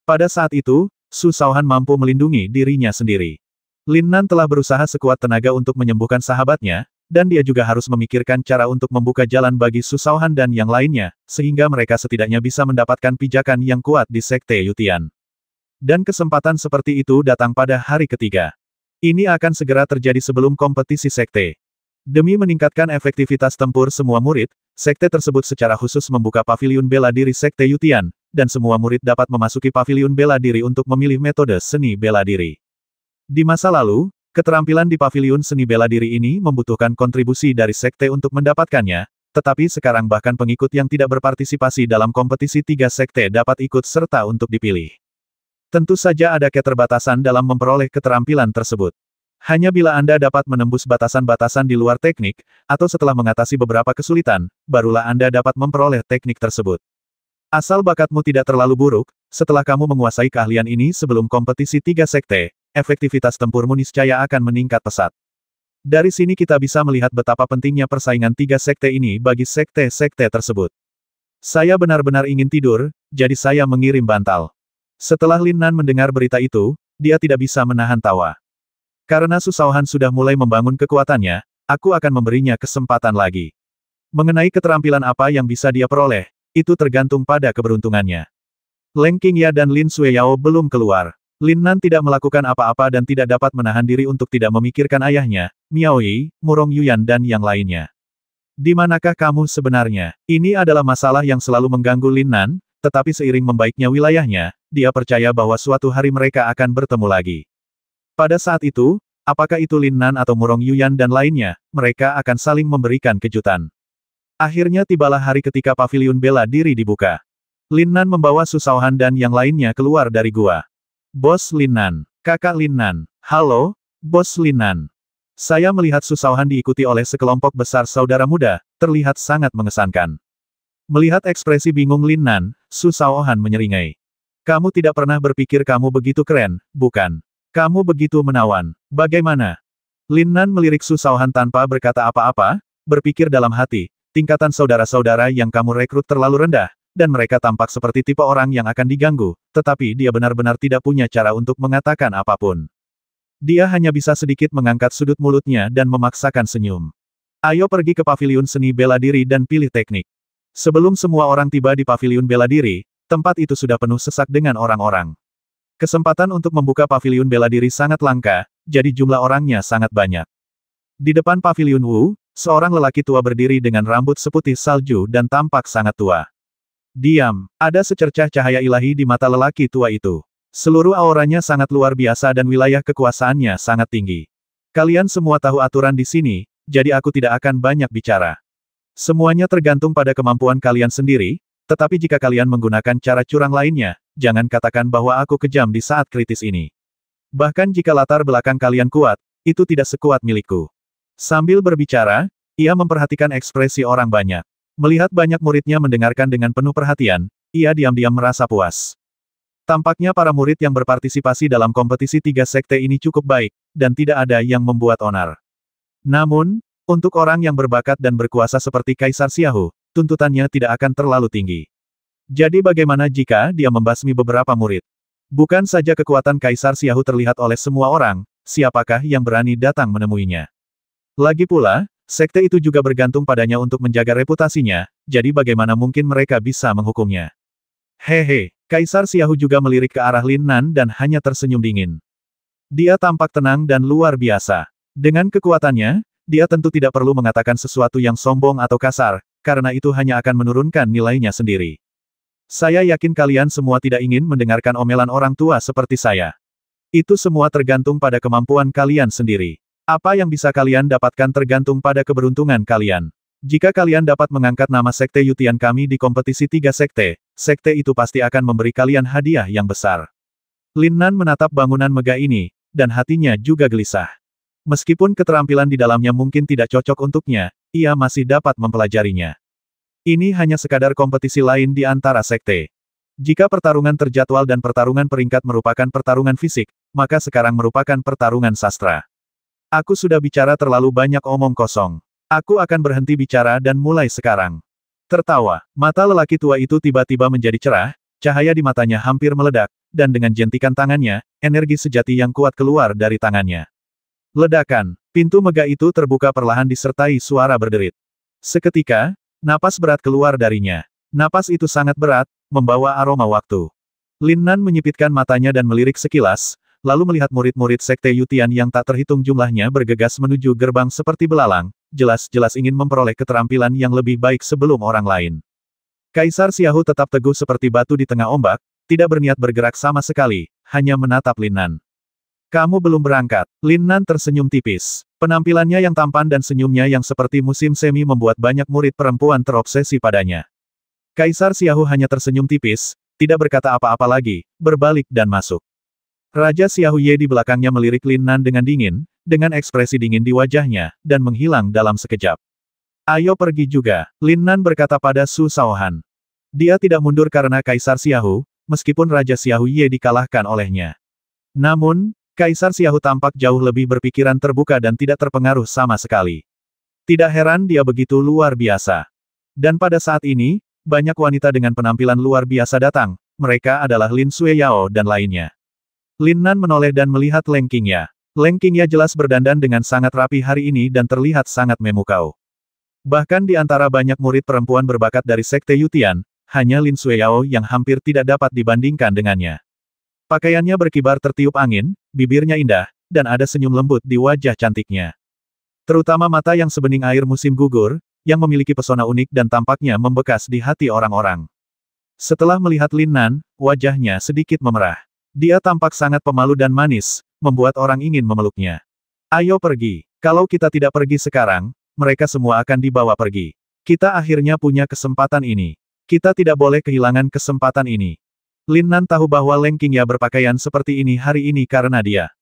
Pada saat itu, Su Shaohan mampu melindungi dirinya sendiri. Lin Nan telah berusaha sekuat tenaga untuk menyembuhkan sahabatnya, dan dia juga harus memikirkan cara untuk membuka jalan bagi Su Shaohan dan yang lainnya, sehingga mereka setidaknya bisa mendapatkan pijakan yang kuat di Sekte Yutian. Dan kesempatan seperti itu datang pada hari ketiga. Ini akan segera terjadi sebelum kompetisi sekte. Demi meningkatkan efektivitas tempur semua murid, sekte tersebut secara khusus membuka paviliun bela diri Sekte Yutian, dan semua murid dapat memasuki paviliun bela diri untuk memilih metode seni bela diri. Di masa lalu, keterampilan di paviliun seni bela diri ini membutuhkan kontribusi dari sekte untuk mendapatkannya, tetapi sekarang bahkan pengikut yang tidak berpartisipasi dalam kompetisi tiga sekte dapat ikut serta untuk dipilih. Tentu saja ada keterbatasan dalam memperoleh keterampilan tersebut. Hanya bila Anda dapat menembus batasan-batasan di luar teknik, atau setelah mengatasi beberapa kesulitan, barulah Anda dapat memperoleh teknik tersebut. Asal bakatmu tidak terlalu buruk, setelah kamu menguasai keahlian ini sebelum kompetisi tiga sekte, efektivitas tempurmu niscaya akan meningkat pesat. Dari sini kita bisa melihat betapa pentingnya persaingan tiga sekte ini bagi sekte-sekte tersebut. Saya benar-benar ingin tidur, jadi saya mengirim bantal. Setelah Lin Nan mendengar berita itu, dia tidak bisa menahan tawa. Karena Su Shaohan sudah mulai membangun kekuatannya, aku akan memberinya kesempatan lagi. Mengenai keterampilan apa yang bisa dia peroleh, itu tergantung pada keberuntungannya. Leng Qingya dan Lin Sueyao belum keluar. Lin Nan tidak melakukan apa-apa dan tidak dapat menahan diri untuk tidak memikirkan ayahnya, Miao Yi, Murong Yuyan dan yang lainnya. Di manakah kamu sebenarnya? Ini adalah masalah yang selalu mengganggu Lin Nan, tetapi seiring membaiknya wilayahnya, dia percaya bahwa suatu hari mereka akan bertemu lagi. Pada saat itu, apakah itu Lin Nan atau Murong Yuyan dan lainnya, mereka akan saling memberikan kejutan. Akhirnya tibalah hari ketika paviliun bela diri dibuka. Lin Nan membawa Su Shaohan dan yang lainnya keluar dari gua. Bos Lin Nan, kakak Lin Nan, halo, Bos Lin Nan. Saya melihat Su Shaohan diikuti oleh sekelompok besar saudara muda, terlihat sangat mengesankan. Melihat ekspresi bingung Lin Nan, Su Shaohan menyeringai. Kamu tidak pernah berpikir kamu begitu keren, bukan? Kamu begitu menawan. Bagaimana? Lin Nan melirik Su Shaohan tanpa berkata apa-apa, berpikir dalam hati, tingkatan saudara-saudara yang kamu rekrut terlalu rendah, dan mereka tampak seperti tipe orang yang akan diganggu, tetapi dia benar-benar tidak punya cara untuk mengatakan apapun. Dia hanya bisa sedikit mengangkat sudut mulutnya dan memaksakan senyum. Ayo pergi ke paviliun seni bela diri dan pilih teknik. Sebelum semua orang tiba di paviliun bela diri, tempat itu sudah penuh sesak dengan orang-orang. Kesempatan untuk membuka paviliun bela diri sangat langka, jadi jumlah orangnya sangat banyak. Di depan paviliun Wu, seorang lelaki tua berdiri dengan rambut seputih salju dan tampak sangat tua. Diam, ada secercah cahaya ilahi di mata lelaki tua itu. Seluruh auranya sangat luar biasa dan wilayah kekuasaannya sangat tinggi. Kalian semua tahu aturan di sini, jadi aku tidak akan banyak bicara. Semuanya tergantung pada kemampuan kalian sendiri, tetapi jika kalian menggunakan cara curang lainnya, jangan katakan bahwa aku kejam di saat kritis ini. Bahkan jika latar belakang kalian kuat, itu tidak sekuat milikku. Sambil berbicara, Ia memperhatikan ekspresi orang banyak. Melihat banyak muridnya mendengarkan dengan penuh perhatian, ia diam-diam merasa puas. Tampaknya para murid yang berpartisipasi dalam kompetisi 3 sekte ini cukup baik, dan tidak ada yang membuat onar. Namun, untuk orang yang berbakat dan berkuasa seperti Kaisar Xiaohu, tuntutannya tidak akan terlalu tinggi. Jadi bagaimana jika dia membasmi beberapa murid? Bukan saja kekuatan Kaisar Xiaohu terlihat oleh semua orang, siapakah yang berani datang menemuinya? Lagi pula, sekte itu juga bergantung padanya untuk menjaga reputasinya, jadi bagaimana mungkin mereka bisa menghukumnya? Hehe, Kaisar Xiaohu juga melirik ke arah Lin Nan dan hanya tersenyum dingin. Dia tampak tenang dan luar biasa. Dengan kekuatannya, dia tentu tidak perlu mengatakan sesuatu yang sombong atau kasar, karena itu hanya akan menurunkan nilainya sendiri. Saya yakin kalian semua tidak ingin mendengarkan omelan orang tua seperti saya. Itu semua tergantung pada kemampuan kalian sendiri. Apa yang bisa kalian dapatkan tergantung pada keberuntungan kalian. Jika kalian dapat mengangkat nama sekte Yutian kami di kompetisi 3 sekte, sekte itu pasti akan memberi kalian hadiah yang besar. Lin Nan menatap bangunan megah ini, dan hatinya juga gelisah. Meskipun keterampilan di dalamnya mungkin tidak cocok untuknya, ia masih dapat mempelajarinya. Ini hanya sekadar kompetisi lain di antara sekte. Jika pertarungan terjadwal dan pertarungan peringkat merupakan pertarungan fisik, maka sekarang merupakan pertarungan sastra. Aku sudah bicara terlalu banyak omong kosong. Aku akan berhenti bicara dan mulai sekarang. Tertawa, mata lelaki tua itu tiba-tiba menjadi cerah, cahaya di matanya hampir meledak, dan dengan jentikan tangannya, energi sejati yang kuat keluar dari tangannya. Ledakan, pintu megah itu terbuka perlahan disertai suara berderit. Seketika, napas berat keluar darinya. Napas itu sangat berat, membawa aroma waktu. Lin Nan menyipitkan matanya dan melirik sekilas, lalu melihat murid-murid sekte Yutian yang tak terhitung jumlahnya bergegas menuju gerbang seperti belalang, jelas-jelas ingin memperoleh keterampilan yang lebih baik sebelum orang lain. Kaisar Xiaohu tetap teguh seperti batu di tengah ombak, tidak berniat bergerak sama sekali, hanya menatap Lin Nan. Kamu belum berangkat. Lin Nan tersenyum tipis. Penampilannya yang tampan dan senyumnya yang seperti musim semi membuat banyak murid perempuan terobsesi padanya. Kaisar Xiaohu hanya tersenyum tipis, tidak berkata apa-apa lagi, berbalik dan masuk. Raja Xiaohu Ye di belakangnya melirik Lin Nan dengan dingin, dengan ekspresi dingin di wajahnya, dan menghilang dalam sekejap. Ayo pergi juga, Lin Nan berkata pada Su Shaohan. Dia tidak mundur karena Kaisar Xiaohu, meskipun Raja Xiaohu Ye dikalahkan olehnya. Namun, Kaisar Xiaohu tampak jauh lebih berpikiran terbuka dan tidak terpengaruh sama sekali. Tidak heran dia begitu luar biasa. Dan pada saat ini, banyak wanita dengan penampilan luar biasa datang, mereka adalah Lin Sueyao dan lainnya. Lin Nan menoleh dan melihat Leng Qingya. Leng Qingya jelas berdandan dengan sangat rapi hari ini dan terlihat sangat memukau. Bahkan di antara banyak murid perempuan berbakat dari sekte Yutian, hanya Lin Sueyao yang hampir tidak dapat dibandingkan dengannya. Pakaiannya berkibar tertiup angin, bibirnya indah, dan ada senyum lembut di wajah cantiknya. Terutama mata yang sebening air musim gugur, yang memiliki pesona unik dan tampaknya membekas di hati orang-orang. Setelah melihat Lin Nan, wajahnya sedikit memerah. Dia tampak sangat pemalu dan manis, membuat orang ingin memeluknya. Ayo pergi. Kalau kita tidak pergi sekarang, mereka semua akan dibawa pergi. Kita akhirnya punya kesempatan ini. Kita tidak boleh kehilangan kesempatan ini. Lin Nan tahu bahwa Leng Qingya berpakaian seperti ini hari ini karena dia.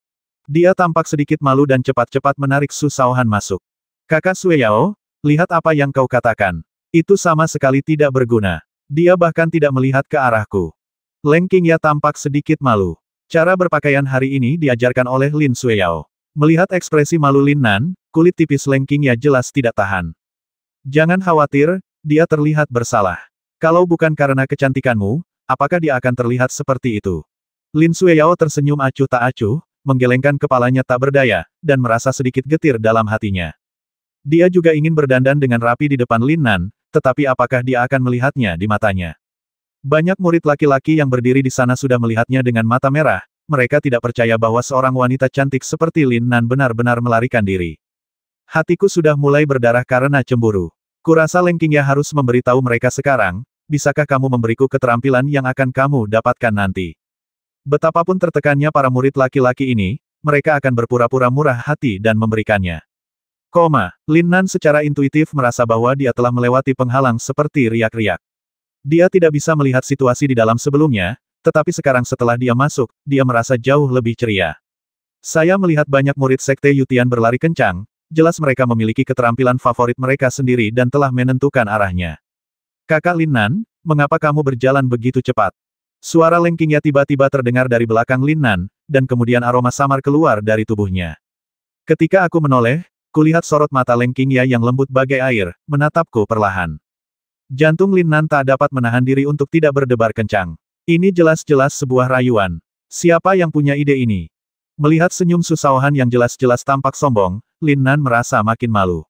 Dia tampak sedikit malu dan cepat-cepat menarik Su Shaohan masuk. Kakak Sueyao, lihat apa yang kau katakan. Itu sama sekali tidak berguna. Dia bahkan tidak melihat ke arahku. Leng Qingya tampak sedikit malu. Cara berpakaian hari ini diajarkan oleh Lin Sueyao. Melihat ekspresi malu Lin Nan, kulit tipis Leng Qingya jelas tidak tahan. Jangan khawatir, dia terlihat bersalah. Kalau bukan karena kecantikanmu, apakah dia akan terlihat seperti itu? Lin Sueyao tersenyum acuh tak acuh, menggelengkan kepalanya tak berdaya, dan merasa sedikit getir dalam hatinya. Dia juga ingin berdandan dengan rapi di depan Lin Nan, tetapi apakah dia akan melihatnya di matanya? Banyak murid laki-laki yang berdiri di sana sudah melihatnya dengan mata merah, mereka tidak percaya bahwa seorang wanita cantik seperti Lin Nan benar-benar melarikan diri. Hatiku sudah mulai berdarah karena cemburu. Kurasa Leng Qingya harus memberitahu mereka sekarang, bisakah kamu memberiku keterampilan yang akan kamu dapatkan nanti? Betapapun tertekannya para murid laki-laki ini, mereka akan berpura-pura murah hati dan memberikannya. Lin Nan secara intuitif merasa bahwa dia telah melewati penghalang seperti riak-riak. Dia tidak bisa melihat situasi di dalam sebelumnya, tetapi sekarang setelah dia masuk, dia merasa jauh lebih ceria. Saya melihat banyak murid sekte Yutian berlari kencang, jelas mereka memiliki keterampilan favorit mereka sendiri dan telah menentukan arahnya. Kakak Lin Nan, mengapa kamu berjalan begitu cepat? Suara Leng Qingya tiba-tiba terdengar dari belakang Lin Nan, dan kemudian aroma samar keluar dari tubuhnya. Ketika aku menoleh, kulihat sorot mata Leng Qingya yang lembut bagai air, menatapku perlahan. Jantung Lin Nan tak dapat menahan diri untuk tidak berdebar kencang. Ini jelas-jelas sebuah rayuan. Siapa yang punya ide ini? Melihat senyum Su Shaohan yang jelas-jelas tampak sombong, Lin Nan merasa makin malu.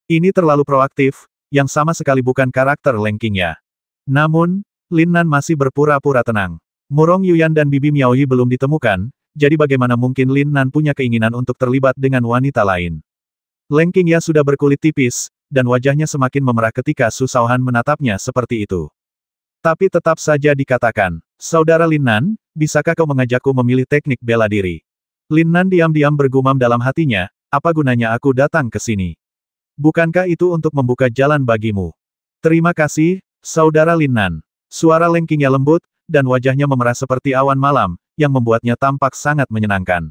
Ini terlalu proaktif, yang sama sekali bukan karakter Leng Qingya. Namun, Lin Nan masih berpura-pura tenang. Murong Yuyan dan Bibi Miaoyi belum ditemukan, jadi bagaimana mungkin Lin Nan punya keinginan untuk terlibat dengan wanita lain. Leng Qingya sudah berkulit tipis, dan wajahnya semakin memerah ketika Su Shaohan menatapnya seperti itu. Tapi tetap saja dikatakan, Saudara Lin Nan, bisakah kau mengajakku memilih teknik bela diri? Lin Nan diam-diam bergumam dalam hatinya, apa gunanya aku datang ke sini? Bukankah itu untuk membuka jalan bagimu? Terima kasih, Saudara Lin Nan. Suara Leng Qingya lembut, dan wajahnya memerah seperti awan malam, yang membuatnya tampak sangat menyenangkan.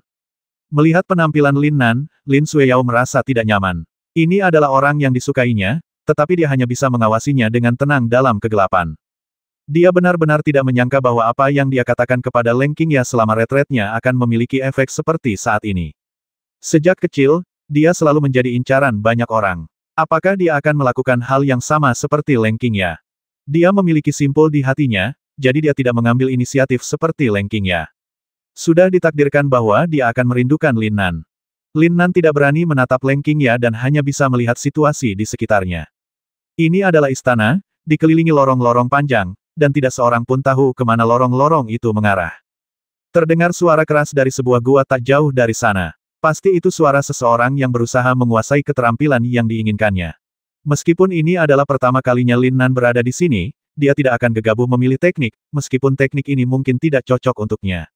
Melihat penampilan Lin Nan, Lin Sueyao merasa tidak nyaman. Ini adalah orang yang disukainya, tetapi dia hanya bisa mengawasinya dengan tenang dalam kegelapan. Dia benar-benar tidak menyangka bahwa apa yang dia katakan kepada Leng Qingya selama retretnya akan memiliki efek seperti saat ini. Sejak kecil, dia selalu menjadi incaran banyak orang. Apakah dia akan melakukan hal yang sama seperti Leng Qingya? Dia memiliki simpul di hatinya, jadi dia tidak mengambil inisiatif seperti Leng Qingya. Sudah ditakdirkan bahwa dia akan merindukan Lin Nan. Lin Nan tidak berani menatap Leng Qingya dan hanya bisa melihat situasi di sekitarnya. Ini adalah istana, dikelilingi lorong-lorong panjang, dan tidak seorang pun tahu kemana lorong-lorong itu mengarah. Terdengar suara keras dari sebuah gua tak jauh dari sana. Pasti itu suara seseorang yang berusaha menguasai keterampilan yang diinginkannya. Meskipun ini adalah pertama kalinya Lin Nan berada di sini, dia tidak akan gegabah memilih teknik, meskipun teknik ini mungkin tidak cocok untuknya.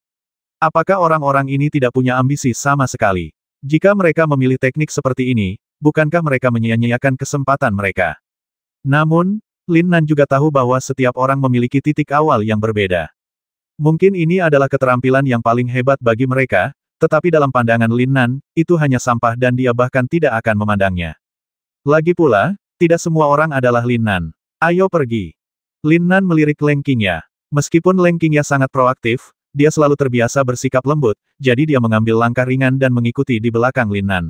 Apakah orang-orang ini tidak punya ambisi sama sekali? Jika mereka memilih teknik seperti ini, bukankah mereka menyia-nyiakan kesempatan mereka? Namun, Lin Nan juga tahu bahwa setiap orang memiliki titik awal yang berbeda. Mungkin ini adalah keterampilan yang paling hebat bagi mereka, tetapi dalam pandangan Lin Nan, itu hanya sampah dan dia bahkan tidak akan memandangnya. Lagi pula, tidak semua orang adalah Lin Nan. Ayo pergi. Lin Nan melirik Leng Qingya. Meskipun Leng Qingya sangat proaktif, dia selalu terbiasa bersikap lembut, jadi dia mengambil langkah ringan dan mengikuti di belakang Lin Nan.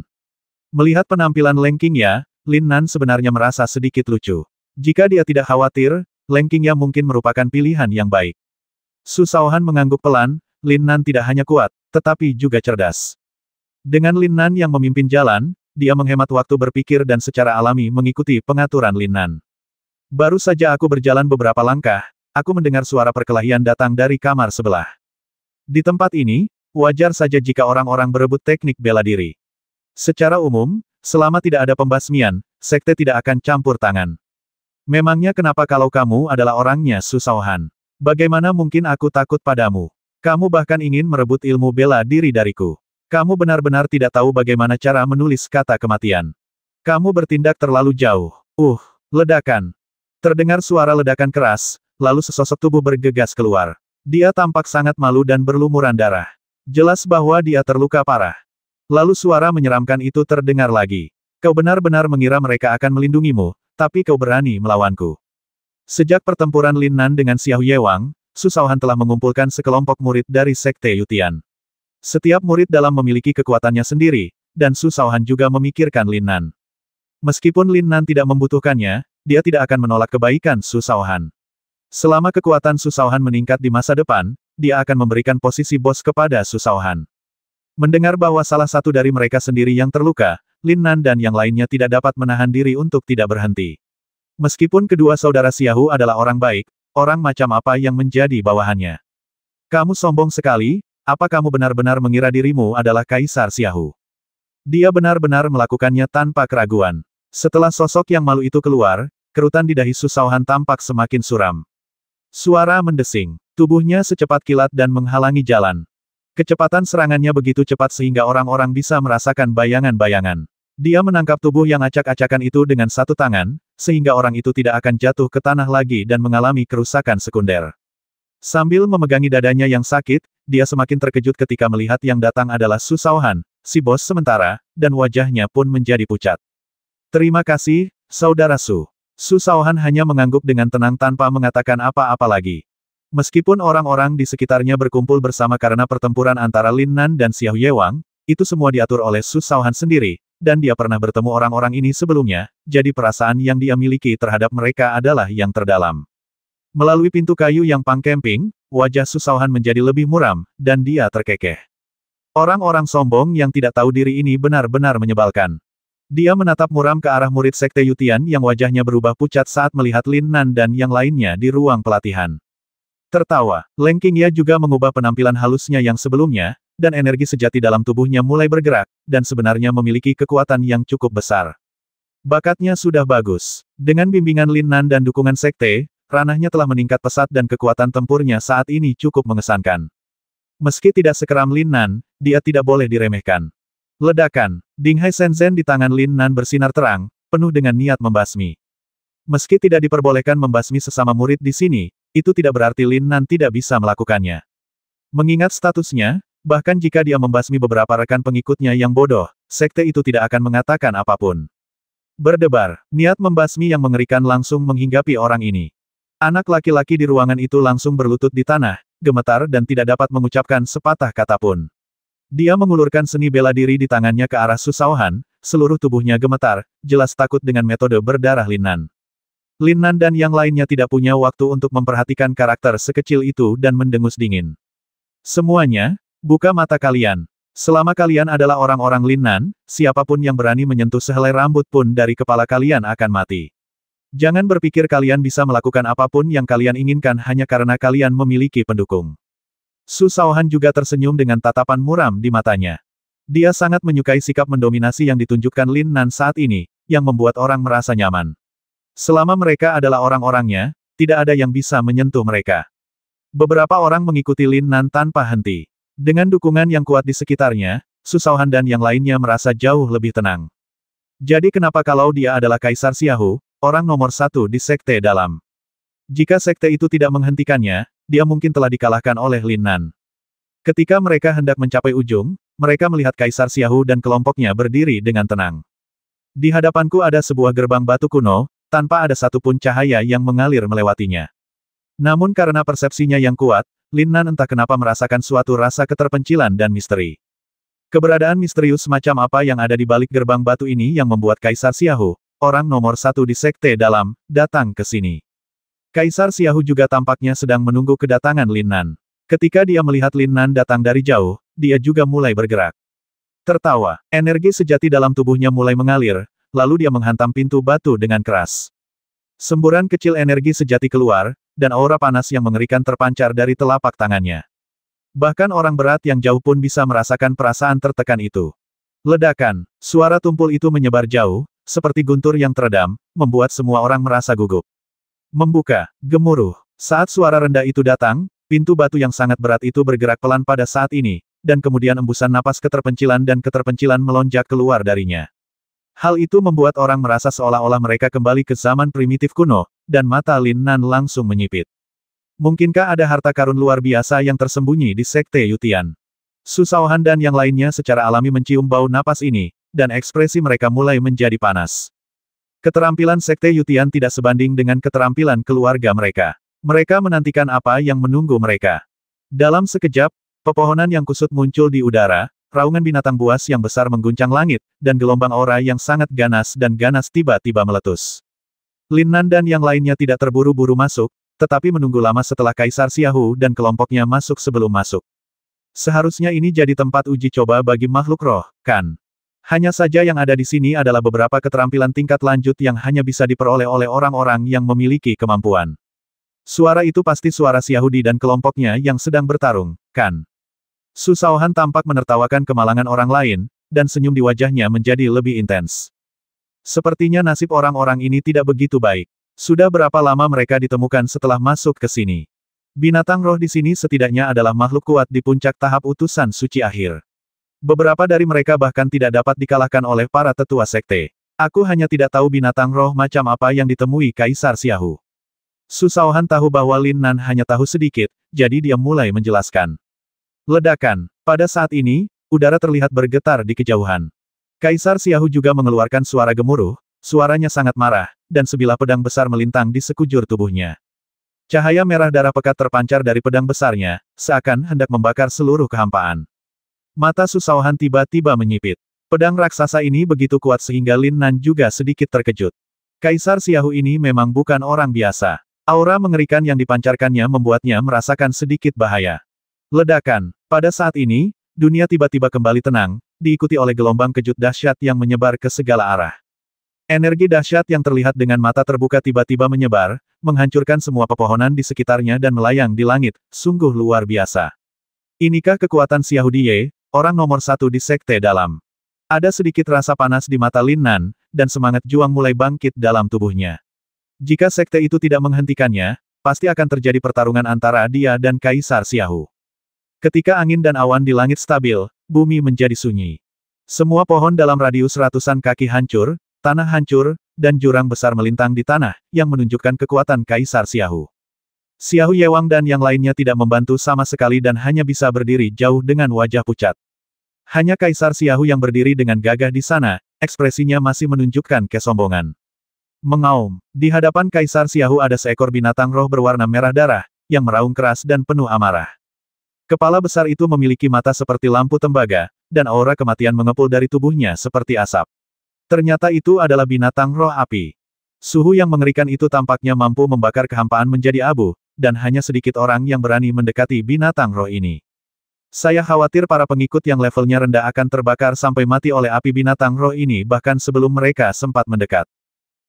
Melihat penampilan Leng Qingya, Lin Nan sebenarnya merasa sedikit lucu. Jika dia tidak khawatir, Leng Qingya mungkin merupakan pilihan yang baik. Su Shaohan mengangguk pelan, Lin Nan tidak hanya kuat, tetapi juga cerdas. Dengan Lin Nan yang memimpin jalan, dia menghemat waktu berpikir dan secara alami mengikuti pengaturan Lin Nan. Baru saja aku berjalan beberapa langkah, aku mendengar suara perkelahian datang dari kamar sebelah. Di tempat ini, wajar saja jika orang-orang berebut teknik bela diri. Secara umum, selama tidak ada pembasmian, sekte tidak akan campur tangan. Memangnya kenapa kalau kamu adalah orangnya Su Shaohan? Bagaimana mungkin aku takut padamu? Kamu bahkan ingin merebut ilmu bela diri dariku. Kamu benar-benar tidak tahu bagaimana cara menulis kata kematian. Kamu bertindak terlalu jauh. Ledakan. Terdengar suara ledakan keras, lalu sesosok tubuh bergegas keluar. Dia tampak sangat malu dan berlumuran darah. Jelas bahwa dia terluka parah. Lalu suara menyeramkan itu terdengar lagi. Kau benar-benar mengira mereka akan melindungimu, tapi kau berani melawanku. Sejak pertempuran Lin Nan dengan Xiao Yewang, Su Shaohan telah mengumpulkan sekelompok murid dari Sekte Yutian. Setiap murid dalam memiliki kekuatannya sendiri, dan Su Shaohan juga memikirkan Lin Nan. Meskipun Lin Nan tidak membutuhkannya, dia tidak akan menolak kebaikan Su Shaohan. Selama kekuatan Su Shaohan meningkat di masa depan, dia akan memberikan posisi bos kepada Su Shaohan. Mendengar bahwa salah satu dari mereka sendiri yang terluka, Lin Nan dan yang lainnya tidak dapat menahan diri untuk tidak berhenti. Meskipun kedua saudara Xiaohu adalah orang baik, orang macam apa yang menjadi bawahannya? Kamu sombong sekali, apa kamu benar-benar mengira dirimu adalah Kaisar Xiaohu? Dia benar-benar melakukannya tanpa keraguan. Setelah sosok yang malu itu keluar, kerutan di dahi Su Shaohan tampak semakin suram. Suara mendesing. Tubuhnya secepat kilat dan menghalangi jalan. Kecepatan serangannya begitu cepat sehingga orang-orang bisa merasakan bayangan-bayangan. Dia menangkap tubuh yang acak-acakan itu dengan satu tangan, sehingga orang itu tidak akan jatuh ke tanah lagi dan mengalami kerusakan sekunder. Sambil memegangi dadanya yang sakit, dia semakin terkejut ketika melihat yang datang adalah Su Shaohan, si bos sementara, dan wajahnya pun menjadi pucat. Terima kasih, Saudara Su. Su Shaohan hanya mengangguk dengan tenang tanpa mengatakan apa-apa lagi. Meskipun orang-orang di sekitarnya berkumpul bersama karena pertempuran antara Lin Nan dan Xiao Yewang, itu semua diatur oleh Su Shaohan sendiri, dan dia pernah bertemu orang-orang ini sebelumnya, jadi perasaan yang dia miliki terhadap mereka adalah yang terdalam. Melalui pintu kayu yang pangkemping, wajah Su Shaohan menjadi lebih muram, dan dia terkekeh. Orang-orang sombong yang tidak tahu diri ini benar-benar menyebalkan. Dia menatap muram ke arah murid Sekte Yutian yang wajahnya berubah pucat saat melihat Lin Nan dan yang lainnya di ruang pelatihan. Tertawa, Leng Qingya juga mengubah penampilan halusnya yang sebelumnya, dan energi sejati dalam tubuhnya mulai bergerak, dan sebenarnya memiliki kekuatan yang cukup besar. Bakatnya sudah bagus. Dengan bimbingan Lin Nan dan dukungan Sekte, ranahnya telah meningkat pesat dan kekuatan tempurnya saat ini cukup mengesankan. Meski tidak sekeram Lin Nan, dia tidak boleh diremehkan. Ledakan, Dinghai Shenzhen di tangan Lin Nan bersinar terang, penuh dengan niat membasmi. Meski tidak diperbolehkan membasmi sesama murid di sini, itu tidak berarti Lin Nan tidak bisa melakukannya. Mengingat statusnya, bahkan jika dia membasmi beberapa rekan pengikutnya yang bodoh, sekte itu tidak akan mengatakan apapun. Berdebar, niat membasmi yang mengerikan langsung menghinggapi orang ini. Anak laki-laki di ruangan itu langsung berlutut di tanah, gemetar dan tidak dapat mengucapkan sepatah kata pun. Dia mengulurkan seni bela diri di tangannya ke arah Su Shaohan, seluruh tubuhnya gemetar, jelas takut dengan metode berdarah Lin Nan. Lin Nan dan yang lainnya tidak punya waktu untuk memperhatikan karakter sekecil itu dan mendengus dingin. Semuanya, buka mata kalian. Selama kalian adalah orang-orang Lin Nan, siapapun yang berani menyentuh sehelai rambut pun dari kepala kalian akan mati. Jangan berpikir kalian bisa melakukan apapun yang kalian inginkan hanya karena kalian memiliki pendukung. Su Shaohan juga tersenyum dengan tatapan muram di matanya. Dia sangat menyukai sikap mendominasi yang ditunjukkan Lin Nan saat ini, yang membuat orang merasa nyaman. Selama mereka adalah orang-orangnya, tidak ada yang bisa menyentuh mereka. Beberapa orang mengikuti Lin Nan tanpa henti. Dengan dukungan yang kuat di sekitarnya, Su Shaohan dan yang lainnya merasa jauh lebih tenang. Jadi kenapa kalau dia adalah Kaisar Xiahu, orang nomor satu di sekte dalam? Jika sekte itu tidak menghentikannya, dia mungkin telah dikalahkan oleh Lin Nan. Ketika mereka hendak mencapai ujung, mereka melihat Kaisar Xiahu dan kelompoknya berdiri dengan tenang. Di hadapanku ada sebuah gerbang batu kuno, tanpa ada satupun cahaya yang mengalir melewatinya. Namun karena persepsinya yang kuat, Lin Nan entah kenapa merasakan suatu rasa keterpencilan dan misteri. Keberadaan misterius macam apa yang ada di balik gerbang batu ini yang membuat Kaisar Xiahu, orang nomor satu di sekte dalam, datang ke sini. Kaisar Xiahu juga tampaknya sedang menunggu kedatangan Lin Nan. Ketika dia melihat Lin Nan datang dari jauh, dia juga mulai bergerak. Tertawa, energi sejati dalam tubuhnya mulai mengalir, lalu dia menghantam pintu batu dengan keras. Semburan kecil energi sejati keluar, dan aura panas yang mengerikan terpancar dari telapak tangannya. Bahkan orang berat yang jauh pun bisa merasakan perasaan tertekan itu. Ledakan, suara tumpul itu menyebar jauh, seperti guntur yang teredam, membuat semua orang merasa gugup. Membuka, gemuruh. Saat suara rendah itu datang, pintu batu yang sangat berat itu bergerak pelan pada saat ini, dan kemudian embusan napas keterpencilan dan keterpencilan melonjak keluar darinya. Hal itu membuat orang merasa seolah-olah mereka kembali ke zaman primitif kuno, dan mata Lin Nan langsung menyipit. Mungkinkah ada harta karun luar biasa yang tersembunyi di sekte Yutian? Su Shaohan dan yang lainnya secara alami mencium bau napas ini, dan ekspresi mereka mulai menjadi panas. Keterampilan sekte Yutian tidak sebanding dengan keterampilan keluarga mereka. Mereka menantikan apa yang menunggu mereka. Dalam sekejap, pepohonan yang kusut muncul di udara, raungan binatang buas yang besar mengguncang langit, dan gelombang aura yang sangat ganas tiba-tiba meletus. Lin Nan dan yang lainnya tidak terburu-buru masuk, tetapi menunggu lama setelah Kaisar Xiahu dan kelompoknya masuk sebelum masuk. Seharusnya ini jadi tempat uji coba bagi makhluk roh, kan? Hanya saja yang ada di sini adalah beberapa keterampilan tingkat lanjut yang hanya bisa diperoleh oleh orang-orang yang memiliki kemampuan. Suara itu pasti suara Xiahudi dan kelompoknya yang sedang bertarung, kan? Su Shaohan tampak menertawakan kemalangan orang lain, dan senyum di wajahnya menjadi lebih intens. Sepertinya nasib orang-orang ini tidak begitu baik. Sudah berapa lama mereka ditemukan setelah masuk ke sini? Binatang roh di sini setidaknya adalah makhluk kuat di puncak tahap utusan suci akhir. Beberapa dari mereka bahkan tidak dapat dikalahkan oleh para tetua sekte. Aku hanya tidak tahu binatang roh macam apa yang ditemui Kaisar Xiahu. Su Shaohan tahu bahwa Lin Nan hanya tahu sedikit, jadi dia mulai menjelaskan. Ledakan. Pada saat ini, udara terlihat bergetar di kejauhan. Kaisar Xiahu juga mengeluarkan suara gemuruh, suaranya sangat marah, dan sebilah pedang besar melintang di sekujur tubuhnya. Cahaya merah darah pekat terpancar dari pedang besarnya, seakan hendak membakar seluruh kehampaan. Mata Su Shaohan tiba-tiba menyipit. Pedang raksasa ini begitu kuat sehingga Lin Nan juga sedikit terkejut. Kaisar Xiahu ini memang bukan orang biasa. Aura mengerikan yang dipancarkannya membuatnya merasakan sedikit bahaya. Ledakan. Pada saat ini, dunia tiba-tiba kembali tenang, diikuti oleh gelombang kejut dahsyat yang menyebar ke segala arah. Energi dahsyat yang terlihat dengan mata terbuka tiba-tiba menyebar, menghancurkan semua pepohonan di sekitarnya dan melayang di langit, sungguh luar biasa. Inikah kekuatan Xiahou Die, orang nomor satu di Sekte Dalam? Ada sedikit rasa panas di mata Lin Nan, dan semangat juang mulai bangkit dalam tubuhnya. Jika sekte itu tidak menghentikannya, pasti akan terjadi pertarungan antara dia dan Kaisar Xiahou. Ketika angin dan awan di langit stabil, bumi menjadi sunyi. Semua pohon dalam radius ratusan kaki hancur, tanah hancur, dan jurang besar melintang di tanah, yang menunjukkan kekuatan Kaisar Xiahou. Xiahou Yewang dan yang lainnya tidak membantu sama sekali dan hanya bisa berdiri jauh dengan wajah pucat. Hanya Kaisar Xiahou yang berdiri dengan gagah di sana, ekspresinya masih menunjukkan kesombongan. Mengaum, di hadapan Kaisar Xiahou ada seekor binatang roh berwarna merah darah, yang meraung keras dan penuh amarah. Kepala besar itu memiliki mata seperti lampu tembaga, dan aura kematian mengepul dari tubuhnya seperti asap. Ternyata itu adalah binatang roh api. Suhu yang mengerikan itu tampaknya mampu membakar kehampaan menjadi abu, dan hanya sedikit orang yang berani mendekati binatang roh ini. Saya khawatir para pengikut yang levelnya rendah akan terbakar sampai mati oleh api binatang roh ini bahkan sebelum mereka sempat mendekat.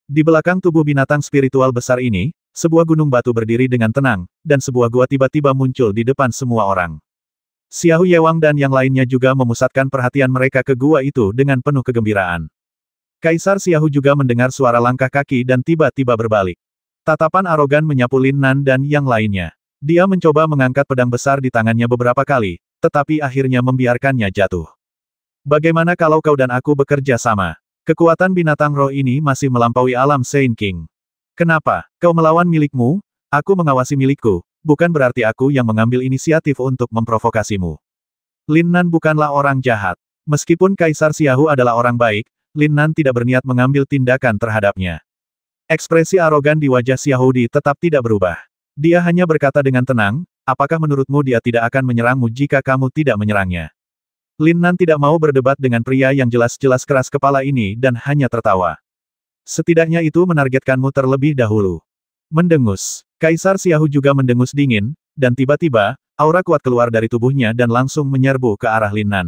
Di belakang tubuh binatang spiritual besar ini, sebuah gunung batu berdiri dengan tenang, dan sebuah gua tiba-tiba muncul di depan semua orang. Xiahou Yewang dan yang lainnya juga memusatkan perhatian mereka ke gua itu dengan penuh kegembiraan. Kaisar Xiahou juga mendengar suara langkah kaki dan tiba-tiba berbalik. Tatapan arogan menyapu Lin Nan dan yang lainnya. Dia mencoba mengangkat pedang besar di tangannya beberapa kali, tetapi akhirnya membiarkannya jatuh. Bagaimana kalau kau dan aku bekerja sama? Kekuatan binatang roh ini masih melampaui alam Saint King. Kenapa? Kau melawan milikmu? Aku mengawasi milikku, bukan berarti aku yang mengambil inisiatif untuk memprovokasimu. Lin Nan bukanlah orang jahat. Meskipun Kaisar Xiahou adalah orang baik, Lin Nan tidak berniat mengambil tindakan terhadapnya. Ekspresi arogan di wajah Xiahou Di tetap tidak berubah. Dia hanya berkata dengan tenang, apakah menurutmu dia tidak akan menyerangmu jika kamu tidak menyerangnya? Lin Nan tidak mau berdebat dengan pria yang jelas-jelas keras kepala ini dan hanya tertawa. Setidaknya itu menargetkanmu terlebih dahulu. Mendengus. Kaisar Xiahou juga mendengus dingin, dan tiba-tiba, aura kuat keluar dari tubuhnya dan langsung menyerbu ke arah Lin Nan.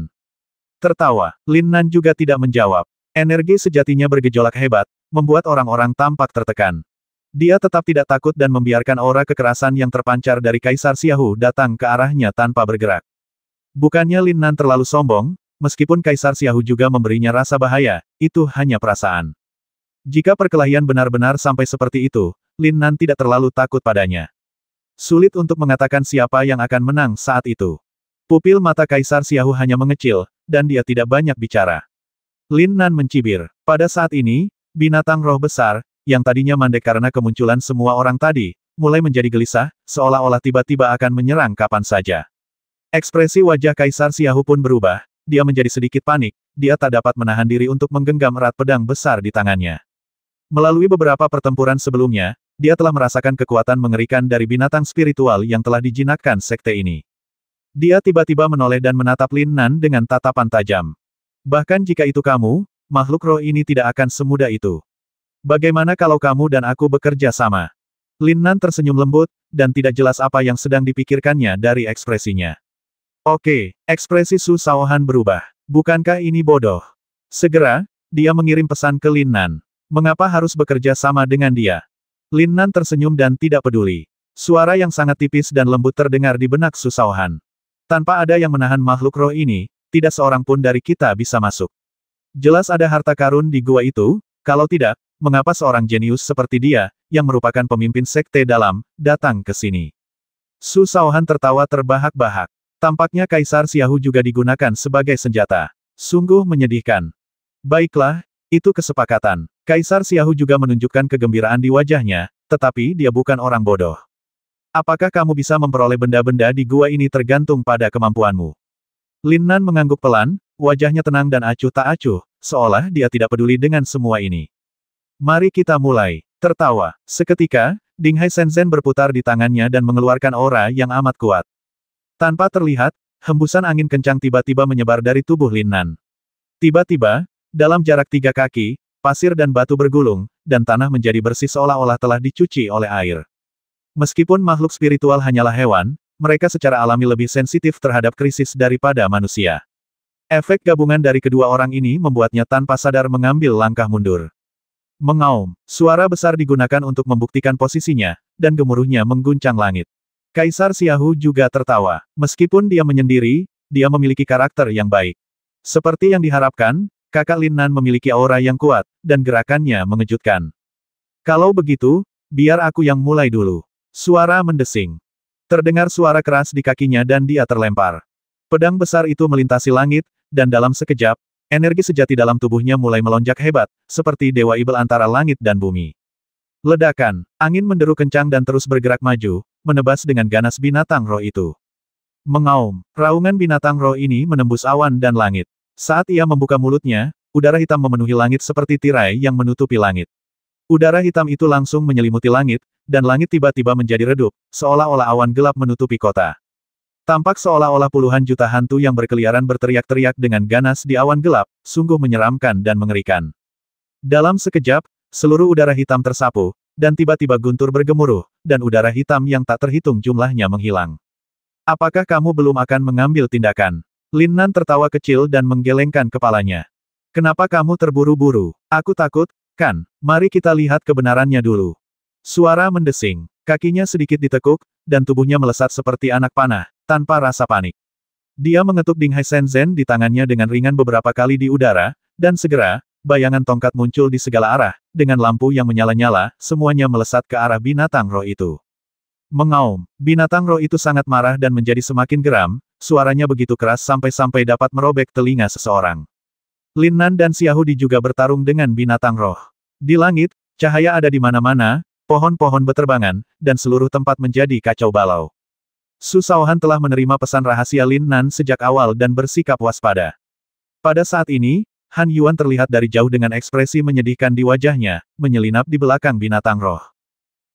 Tertawa, Lin Nan juga tidak menjawab. Energi sejatinya bergejolak hebat, membuat orang-orang tampak tertekan. Dia tetap tidak takut dan membiarkan aura kekerasan yang terpancar dari Kaisar Xiahou datang ke arahnya tanpa bergerak. Bukannya Lin Nan terlalu sombong, meskipun Kaisar Xiahou juga memberinya rasa bahaya, itu hanya perasaan. Jika perkelahian benar-benar sampai seperti itu, Lin Nan tidak terlalu takut padanya. Sulit untuk mengatakan siapa yang akan menang saat itu. Pupil mata Kaisar Xiahou hanya mengecil, dan dia tidak banyak bicara. Lin Nan mencibir. Pada saat ini, binatang roh besar, yang tadinya mandek karena kemunculan semua orang tadi, mulai menjadi gelisah, seolah-olah tiba-tiba akan menyerang kapan saja. Ekspresi wajah Kaisar Xiahou pun berubah, dia menjadi sedikit panik, dia tak dapat menahan diri untuk menggenggam erat pedang besar di tangannya. Melalui beberapa pertempuran sebelumnya, dia telah merasakan kekuatan mengerikan dari binatang spiritual yang telah dijinakkan sekte ini. Dia tiba-tiba menoleh dan menatap Lin Nan dengan tatapan tajam. Bahkan jika itu kamu, makhluk roh ini tidak akan semudah itu. Bagaimana kalau kamu dan aku bekerja sama? Lin Nan tersenyum lembut, dan tidak jelas apa yang sedang dipikirkannya dari ekspresinya. Oke, ekspresi Su Shaohan berubah. Bukankah ini bodoh? Segera, dia mengirim pesan ke Lin Nan. Mengapa harus bekerja sama dengan dia? Lin Nan tersenyum dan tidak peduli. Suara yang sangat tipis dan lembut terdengar di benak Su Shaohan. Tanpa ada yang menahan makhluk roh ini, tidak seorang pun dari kita bisa masuk. Jelas ada harta karun di gua itu, kalau tidak, mengapa seorang jenius seperti dia, yang merupakan pemimpin sekte dalam, datang ke sini? Su Shaohan tertawa terbahak-bahak. Tampaknya Kaisar Xiahou juga digunakan sebagai senjata. Sungguh menyedihkan. Baiklah, itu kesepakatan. Kaisar Xiahou juga menunjukkan kegembiraan di wajahnya, tetapi dia bukan orang bodoh. Apakah kamu bisa memperoleh benda-benda di gua ini tergantung pada kemampuanmu? Lin Nan mengangguk pelan, wajahnya tenang dan acuh tak acuh, seolah dia tidak peduli dengan semua ini. Mari kita mulai. Tertawa. Seketika, Dinghai Shenzhen berputar di tangannya dan mengeluarkan aura yang amat kuat. Tanpa terlihat, hembusan angin kencang tiba-tiba menyebar dari tubuh Lin Nan. Tiba-tiba, dalam jarak 3 kaki, pasir dan batu bergulung, dan tanah menjadi bersih seolah-olah telah dicuci oleh air. Meskipun makhluk spiritual hanyalah hewan, mereka secara alami lebih sensitif terhadap krisis daripada manusia. Efek gabungan dari kedua orang ini membuatnya tanpa sadar mengambil langkah mundur. Mengaum, suara besar digunakan untuk membuktikan posisinya, dan gemuruhnya mengguncang langit. Kaisar Xiaohu juga tertawa. Meskipun dia menyendiri, dia memiliki karakter yang baik. Seperti yang diharapkan, kakak Lin Nan memiliki aura yang kuat, dan gerakannya mengejutkan. Kalau begitu, biar aku yang mulai dulu. Suara mendesing. Terdengar suara keras di kakinya dan dia terlempar. Pedang besar itu melintasi langit, dan dalam sekejap, energi sejati dalam tubuhnya mulai melonjak hebat, seperti dewa ibel antara langit dan bumi. Ledakan, angin menderu kencang dan terus bergerak maju, menebas dengan ganas binatang roh itu. Mengaum, raungan binatang roh ini menembus awan dan langit. Saat ia membuka mulutnya, udara hitam memenuhi langit seperti tirai yang menutupi langit. Udara hitam itu langsung menyelimuti langit, dan langit tiba-tiba menjadi redup, seolah-olah awan gelap menutupi kota. Tampak seolah-olah puluhan juta hantu yang berkeliaran berteriak-teriak dengan ganas di awan gelap, sungguh menyeramkan dan mengerikan. Dalam sekejap, seluruh udara hitam tersapu, dan tiba-tiba guntur bergemuruh, dan udara hitam yang tak terhitung jumlahnya menghilang. Apakah kamu belum akan mengambil tindakan? Lin Nan tertawa kecil dan menggelengkan kepalanya. Kenapa kamu terburu-buru? Aku takut, kan? Mari kita lihat kebenarannya dulu. Suara mendesing, kakinya sedikit ditekuk, dan tubuhnya melesat seperti anak panah, tanpa rasa panik. Dia mengetuk Dinghai Shenzhen di tangannya dengan ringan beberapa kali di udara, dan segera, bayangan tongkat muncul di segala arah, dengan lampu yang menyala-nyala, semuanya melesat ke arah binatang roh itu. Mengaum, binatang roh itu sangat marah dan menjadi semakin geram, suaranya begitu keras sampai-sampai dapat merobek telinga seseorang. Lin Nan dan Xiaohu juga bertarung dengan binatang roh. Di langit, cahaya ada di mana-mana, pohon-pohon beterbangan, dan seluruh tempat menjadi kacau balau. Su Shaohan telah menerima pesan rahasia Lin Nan sejak awal dan bersikap waspada. Pada saat ini, Han Yuan terlihat dari jauh dengan ekspresi menyedihkan di wajahnya, menyelinap di belakang binatang roh.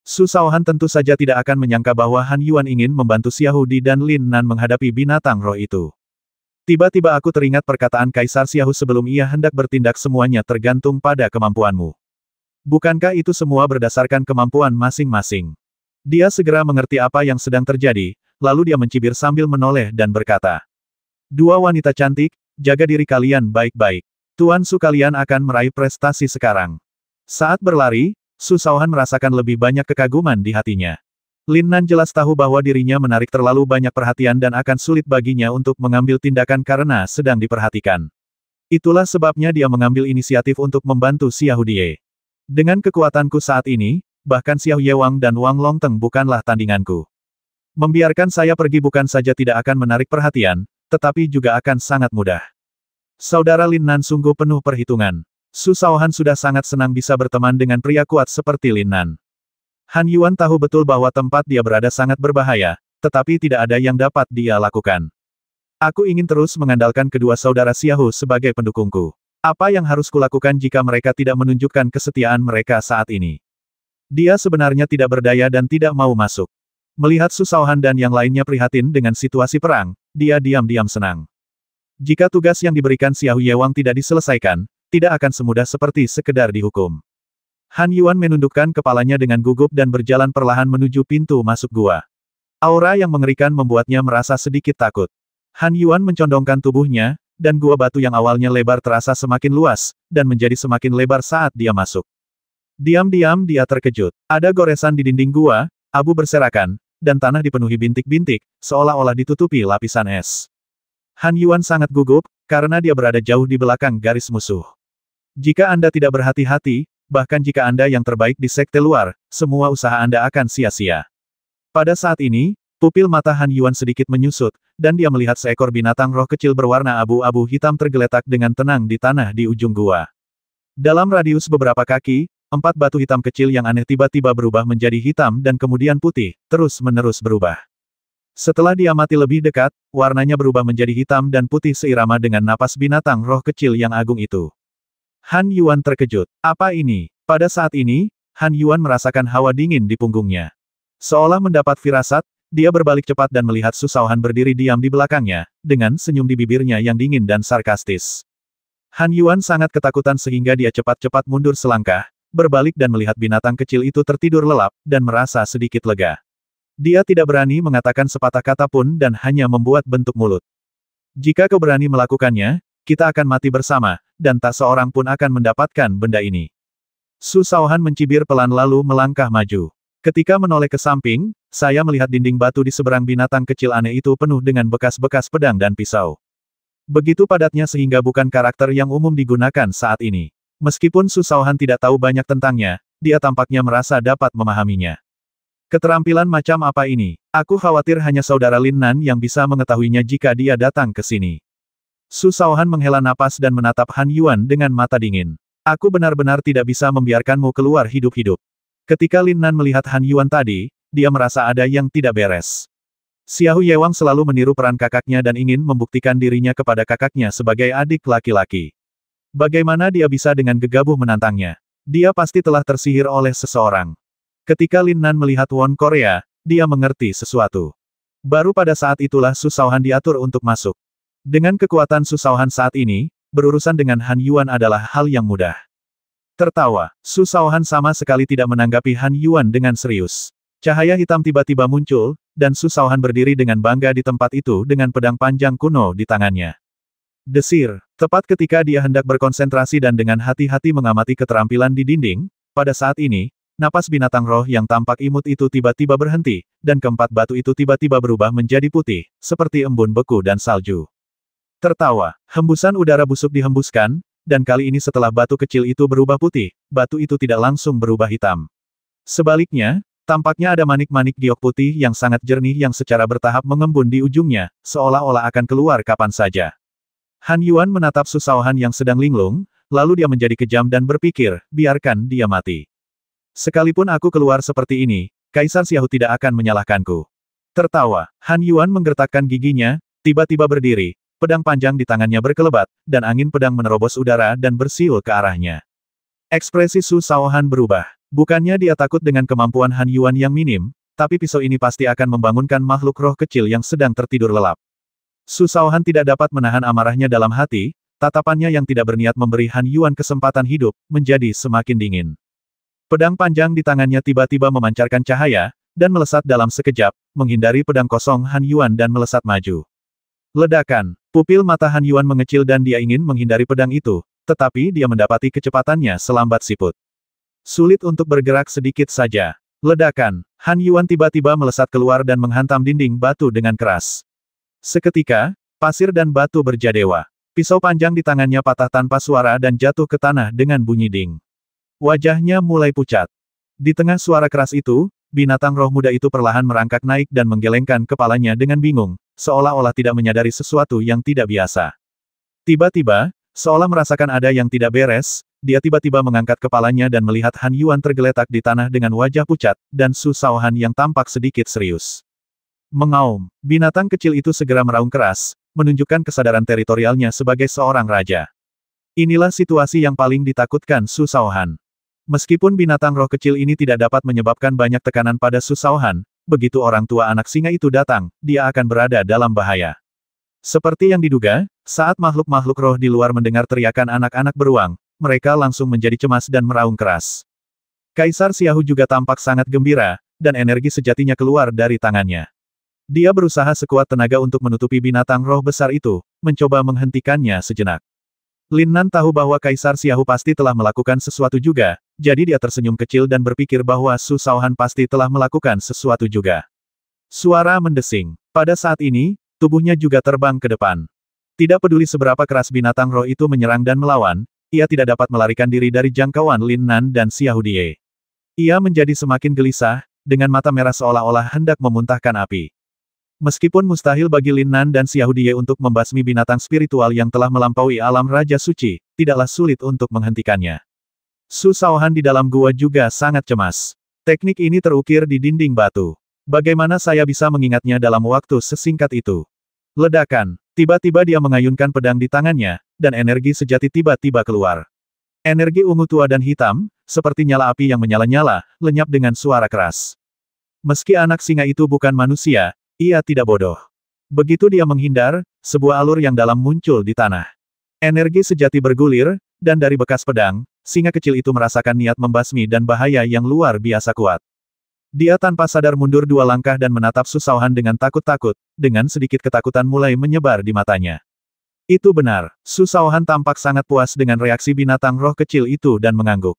Su Shaohan tentu saja tidak akan menyangka bahwa Han Yuan ingin membantu Xiaohu dan Lin Nan menghadapi binatang roh itu. Tiba-tiba aku teringat perkataan Kaisar Xiaohu sebelum ia hendak bertindak, semuanya tergantung pada kemampuanmu. Bukankah itu semua berdasarkan kemampuan masing-masing? Dia segera mengerti apa yang sedang terjadi, lalu dia mencibir sambil menoleh dan berkata, "Dua wanita cantik, jaga diri kalian baik-baik. Tuan Su kalian akan meraih prestasi sekarang." Saat berlari, Su Shaohan merasakan lebih banyak kekaguman di hatinya. Lin Nan jelas tahu bahwa dirinya menarik terlalu banyak perhatian dan akan sulit baginya untuk mengambil tindakan karena sedang diperhatikan. Itulah sebabnya dia mengambil inisiatif untuk membantu Xiaohu Die. Dengan kekuatanku saat ini, bahkan Xiao Yewang dan Wang Longteng bukanlah tandinganku. Membiarkan saya pergi bukan saja tidak akan menarik perhatian, tetapi juga akan sangat mudah. Saudara Lin Nan sungguh penuh perhitungan. Su Shaohan sudah sangat senang bisa berteman dengan pria kuat seperti Lin Nan. Han Yuan tahu betul bahwa tempat dia berada sangat berbahaya, tetapi tidak ada yang dapat dia lakukan. Aku ingin terus mengandalkan kedua saudara Xiaohu sebagai pendukungku. Apa yang harus kulakukan jika mereka tidak menunjukkan kesetiaan mereka saat ini? Dia sebenarnya tidak berdaya dan tidak mau masuk. Melihat Su Shaohan dan yang lainnya prihatin dengan situasi perang, dia diam-diam senang. Jika tugas yang diberikan Xiao Yewang tidak diselesaikan, tidak akan semudah seperti sekedar dihukum. Han Yuan menundukkan kepalanya dengan gugup dan berjalan perlahan menuju pintu masuk gua. Aura yang mengerikan membuatnya merasa sedikit takut. Han Yuan mencondongkan tubuhnya, dan gua batu yang awalnya lebar terasa semakin luas, dan menjadi semakin lebar saat dia masuk. Diam-diam dia terkejut. Ada goresan di dinding gua, abu berserakan, dan tanah dipenuhi bintik-bintik, seolah-olah ditutupi lapisan es. Han Yuan sangat gugup, karena dia berada jauh di belakang garis musuh. Jika Anda tidak berhati-hati, bahkan jika Anda yang terbaik di sekte luar, semua usaha Anda akan sia-sia. Pada saat ini, pupil mata Han Yuan sedikit menyusut, dan dia melihat seekor binatang roh kecil berwarna abu-abu hitam tergeletak dengan tenang di tanah di ujung gua. Dalam radius beberapa kaki, 4 batu hitam kecil yang aneh tiba-tiba berubah menjadi hitam dan kemudian putih, terus-menerus berubah. Setelah dia mati lebih dekat, warnanya berubah menjadi hitam dan putih seirama dengan napas binatang roh kecil yang agung itu. Han Yuan terkejut. Apa ini? Pada saat ini, Han Yuan merasakan hawa dingin di punggungnya. Seolah mendapat firasat, dia berbalik cepat dan melihat Su Shaohan berdiri diam di belakangnya, dengan senyum di bibirnya yang dingin dan sarkastis. Han Yuan sangat ketakutan sehingga dia cepat-cepat mundur selangkah, berbalik dan melihat binatang kecil itu tertidur lelap, dan merasa sedikit lega. Dia tidak berani mengatakan sepatah kata pun dan hanya membuat bentuk mulut. Jika kau berani melakukannya, kita akan mati bersama, dan tak seorang pun akan mendapatkan benda ini. Su Shaohan mencibir pelan lalu melangkah maju. Ketika menoleh ke samping, saya melihat dinding batu di seberang binatang kecil aneh itu penuh dengan bekas-bekas pedang dan pisau. Begitu padatnya sehingga bukan karakter yang umum digunakan saat ini. Meskipun Su Shaohan tidak tahu banyak tentangnya, dia tampaknya merasa dapat memahaminya. Keterampilan macam apa ini? Aku khawatir hanya saudara Lin Nan yang bisa mengetahuinya jika dia datang ke sini. Su Shaohan menghela napas dan menatap Han Yuan dengan mata dingin. Aku benar-benar tidak bisa membiarkanmu keluar hidup-hidup. Ketika Lin Nan melihat Han Yuan tadi, dia merasa ada yang tidak beres. Xiahou Yewang selalu meniru peran kakaknya dan ingin membuktikan dirinya kepada kakaknya sebagai adik laki-laki. Bagaimana dia bisa dengan gegabah menantangnya? Dia pasti telah tersihir oleh seseorang. Ketika Lin Nan melihat Won Korea, dia mengerti sesuatu. Baru pada saat itulah Su Shaohan diatur untuk masuk. Dengan kekuatan Su Shaohan saat ini, berurusan dengan Han Yuan adalah hal yang mudah. Tertawa, Su Shaohan sama sekali tidak menanggapi Han Yuan dengan serius. Cahaya hitam tiba-tiba muncul, dan Su Shaohan berdiri dengan bangga di tempat itu dengan pedang panjang kuno di tangannya. Desir, tepat ketika dia hendak berkonsentrasi dan dengan hati-hati mengamati keterampilan di dinding, pada saat ini, napas binatang roh yang tampak imut itu tiba-tiba berhenti, dan keempat batu itu tiba-tiba berubah menjadi putih, seperti embun beku dan salju. Tertawa, hembusan udara busuk dihembuskan, dan kali ini setelah batu kecil itu berubah putih, batu itu tidak langsung berubah hitam. Sebaliknya, tampaknya ada manik-manik giok putih yang sangat jernih yang secara bertahap mengembun di ujungnya, seolah-olah akan keluar kapan saja. Han Yuan menatap Su Shaohan yang sedang linglung, lalu dia menjadi kejam dan berpikir, biarkan dia mati. Sekalipun aku keluar seperti ini, Kaisar Xiahou tidak akan menyalahkanku. Tertawa, Han Yuan menggertakkan giginya, tiba-tiba berdiri, pedang panjang di tangannya berkelebat, dan angin pedang menerobos udara dan bersiul ke arahnya. Ekspresi Su Shaohan berubah. Bukannya dia takut dengan kemampuan Han Yuan yang minim, tapi pisau ini pasti akan membangunkan makhluk roh kecil yang sedang tertidur lelap. Su Shaohan tidak dapat menahan amarahnya dalam hati, tatapannya yang tidak berniat memberi Han Yuan kesempatan hidup, menjadi semakin dingin. Pedang panjang di tangannya tiba-tiba memancarkan cahaya, dan melesat dalam sekejap, menghindari pedang kosong Han Yuan dan melesat maju. Ledakan, pupil mata Han Yuan mengecil dan dia ingin menghindari pedang itu, tetapi dia mendapati kecepatannya selambat siput. Sulit untuk bergerak sedikit saja. Ledakan, Han Yuan tiba-tiba melesat keluar dan menghantam dinding batu dengan keras. Seketika, pasir dan batu berjadewa. Pisau panjang di tangannya patah tanpa suara dan jatuh ke tanah dengan bunyi ding. Wajahnya mulai pucat. Di tengah suara keras itu, binatang roh muda itu perlahan merangkak naik dan menggelengkan kepalanya dengan bingung, seolah-olah tidak menyadari sesuatu yang tidak biasa. Tiba-tiba, seolah merasakan ada yang tidak beres, dia tiba-tiba mengangkat kepalanya dan melihat Han Yuan tergeletak di tanah dengan wajah pucat, dan Su Shaohan yang tampak sedikit serius. Mengaum, binatang kecil itu segera meraung keras, menunjukkan kesadaran teritorialnya sebagai seorang raja. Inilah situasi yang paling ditakutkan Su Shaohan. Meskipun binatang roh kecil ini tidak dapat menyebabkan banyak tekanan pada Su Shaohan, begitu orang tua anak singa itu datang, dia akan berada dalam bahaya. Seperti yang diduga, saat makhluk-makhluk roh di luar mendengar teriakan anak-anak beruang, mereka langsung menjadi cemas dan meraung keras. Kaisar Xiahou juga tampak sangat gembira, dan energi sejatinya keluar dari tangannya. Dia berusaha sekuat tenaga untuk menutupi binatang roh besar itu, mencoba menghentikannya sejenak. Lin Nan tahu bahwa Kaisar Xiahou pasti telah melakukan sesuatu juga, jadi dia tersenyum kecil dan berpikir bahwa Su Shaohan pasti telah melakukan sesuatu juga. Suara mendesing. Pada saat ini, tubuhnya juga terbang ke depan. Tidak peduli seberapa keras binatang roh itu menyerang dan melawan, ia tidak dapat melarikan diri dari jangkauan Lin Nan dan Xiahou Die. Ia menjadi semakin gelisah, dengan mata merah seolah-olah hendak memuntahkan api. Meskipun mustahil bagi Lin Nan dan Xiahou Die untuk membasmi binatang spiritual yang telah melampaui alam Raja Suci, tidaklah sulit untuk menghentikannya. Su Shaohan di dalam gua juga sangat cemas. Teknik ini terukir di dinding batu. Bagaimana saya bisa mengingatnya dalam waktu sesingkat itu? Ledakan. Tiba-tiba dia mengayunkan pedang di tangannya, dan energi sejati tiba-tiba keluar. Energi ungu tua dan hitam, seperti nyala api yang menyala-nyala, lenyap dengan suara keras. Meski anak singa itu bukan manusia, ia tidak bodoh. Begitu dia menghindar, sebuah alur yang dalam muncul di tanah. Energi sejati bergulir, dan dari bekas pedang, singa kecil itu merasakan niat membasmi dan bahaya yang luar biasa kuat. Dia tanpa sadar mundur 2 langkah dan menatap Su Shaohan dengan takut-takut, dengan sedikit ketakutan mulai menyebar di matanya. Itu benar, Su Shaohan tampak sangat puas dengan reaksi binatang roh kecil itu dan mengangguk.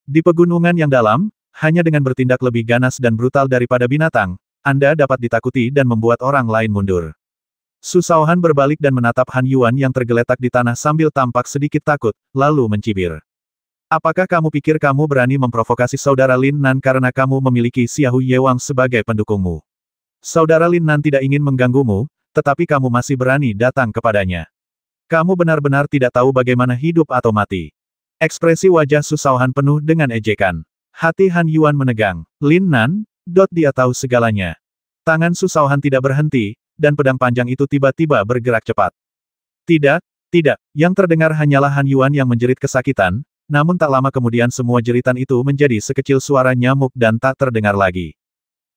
Di pegunungan yang dalam, hanya dengan bertindak lebih ganas dan brutal daripada binatang, Anda dapat ditakuti dan membuat orang lain mundur. Su Shaohan berbalik dan menatap Han Yuan yang tergeletak di tanah sambil tampak sedikit takut, lalu mencibir. Apakah kamu pikir kamu berani memprovokasi saudara Lin Nan karena kamu memiliki Xiahou Yewang sebagai pendukungmu? Saudara Lin Nan tidak ingin mengganggumu, tetapi kamu masih berani datang kepadanya. Kamu benar-benar tidak tahu bagaimana hidup atau mati. Ekspresi wajah Su Shaohan penuh dengan ejekan. Hati Han Yuan menegang. Lin Nan, dia tahu segalanya. Tangan Su Shaohan tidak berhenti, dan pedang panjang itu tiba-tiba bergerak cepat. Tidak, yang terdengar hanyalah Han Yuan yang menjerit kesakitan, namun tak lama kemudian semua jeritan itu menjadi sekecil suara nyamuk dan tak terdengar lagi.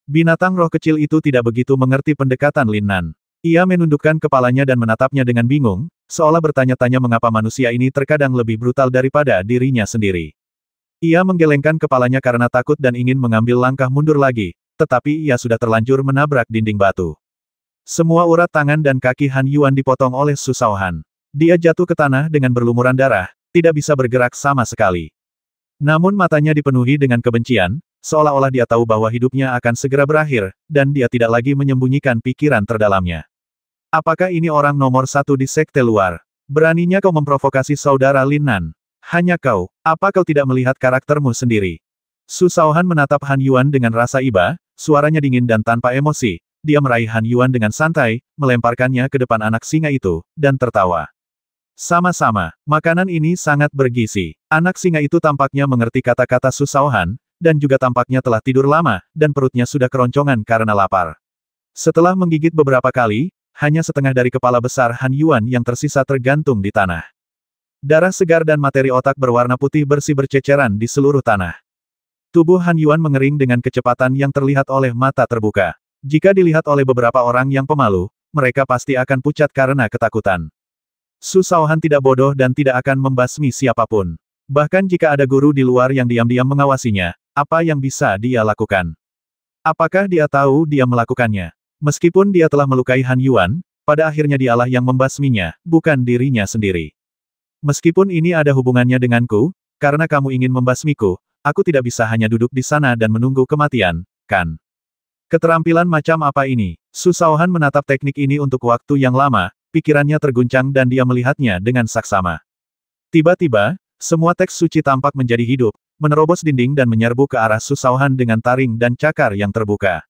Binatang roh kecil itu tidak begitu mengerti pendekatan Lin Nan. Ia menundukkan kepalanya dan menatapnya dengan bingung, seolah bertanya-tanya mengapa manusia ini terkadang lebih brutal daripada dirinya sendiri. Ia menggelengkan kepalanya karena takut dan ingin mengambil langkah mundur lagi, tetapi ia sudah terlanjur menabrak dinding batu. Semua urat tangan dan kaki Han Yuan dipotong oleh Su Shaohan. Dia jatuh ke tanah dengan berlumuran darah, tidak bisa bergerak sama sekali. Namun matanya dipenuhi dengan kebencian, seolah-olah dia tahu bahwa hidupnya akan segera berakhir, dan dia tidak lagi menyembunyikan pikiran terdalamnya. Apakah ini orang nomor 1 di sekte luar? Beraninya kau memprovokasi saudara Lin Nan? Hanya kau, apa kau tidak melihat karaktermu sendiri? Su Shaohan menatap Han Yuan dengan rasa iba, suaranya dingin dan tanpa emosi. Dia meraih Han Yuan dengan santai, melemparkannya ke depan anak singa itu, dan tertawa. Sama-sama, makanan ini sangat bergizi. Anak singa itu tampaknya mengerti kata-kata Su Shaohan, dan juga tampaknya telah tidur lama, dan perutnya sudah keroncongan karena lapar. Setelah menggigit beberapa kali, hanya setengah dari kepala besar Han Yuan yang tersisa tergantung di tanah. Darah segar dan materi otak berwarna putih bersih berceceran di seluruh tanah. Tubuh Han Yuan mengering dengan kecepatan yang terlihat oleh mata terbuka. Jika dilihat oleh beberapa orang yang pemalu, mereka pasti akan pucat karena ketakutan. Su Shaohan tidak bodoh dan tidak akan membasmi siapapun. Bahkan jika ada guru di luar yang diam-diam mengawasinya, apa yang bisa dia lakukan? Apakah dia tahu dia melakukannya? Meskipun dia telah melukai Han Yuan, pada akhirnya dialah yang membasminya, bukan dirinya sendiri. Meskipun ini ada hubungannya denganku, karena kamu ingin membasmiku, aku tidak bisa hanya duduk di sana dan menunggu kematian, kan? Keterampilan macam apa ini? Su Shaohan menatap teknik ini untuk waktu yang lama, pikirannya terguncang dan dia melihatnya dengan saksama. Tiba-tiba, semua teks suci tampak menjadi hidup, menerobos dinding dan menyerbu ke arah Su Shaohan dengan taring dan cakar yang terbuka.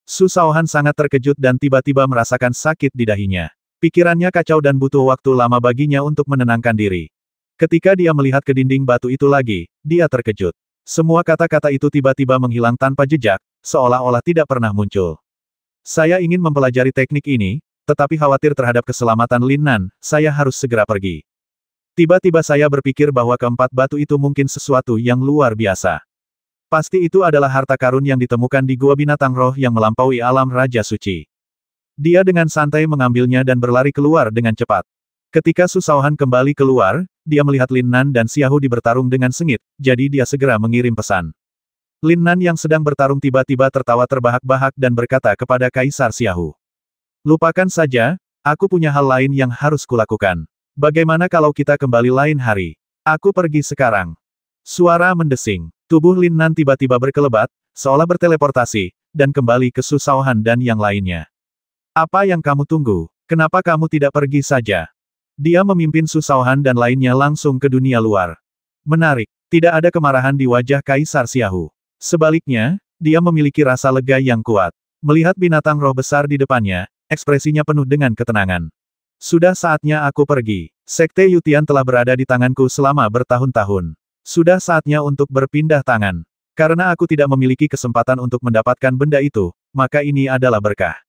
Su Shaohan sangat terkejut dan tiba-tiba merasakan sakit di dahinya. Pikirannya kacau dan butuh waktu lama baginya untuk menenangkan diri. Ketika dia melihat ke dinding batu itu lagi, dia terkejut. Semua kata-kata itu tiba-tiba menghilang tanpa jejak, seolah-olah tidak pernah muncul. Saya ingin mempelajari teknik ini, tetapi khawatir terhadap keselamatan Lin Nan, saya harus segera pergi. Tiba-tiba saya berpikir bahwa keempat batu itu mungkin sesuatu yang luar biasa. Pasti itu adalah harta karun yang ditemukan di gua binatang roh yang melampaui alam Raja Suci. Dia dengan santai mengambilnya dan berlari keluar dengan cepat. Ketika Su Shaohan kembali keluar, dia melihat Lin Nan dan Xiahou Di bertarung dengan sengit, jadi dia segera mengirim pesan. Lin Nan yang sedang bertarung tiba-tiba tertawa terbahak-bahak dan berkata kepada Kaisar Xiahou. Lupakan saja, aku punya hal lain yang harus kulakukan. Bagaimana kalau kita kembali lain hari? Aku pergi sekarang. Suara mendesing. Tubuh Lin Nan tiba-tiba berkelebat, seolah berteleportasi, dan kembali ke Su Shaohan dan yang lainnya. Apa yang kamu tunggu? Kenapa kamu tidak pergi saja? Dia memimpin Su Shaohan dan lainnya langsung ke dunia luar. Menarik, tidak ada kemarahan di wajah Kaisar Xiahou. Sebaliknya, dia memiliki rasa lega yang kuat. Melihat binatang roh besar di depannya, ekspresinya penuh dengan ketenangan. Sudah saatnya aku pergi. Sekte Yutian telah berada di tanganku selama bertahun-tahun. Sudah saatnya untuk berpindah tangan. Karena aku tidak memiliki kesempatan untuk mendapatkan benda itu, maka ini adalah berkah.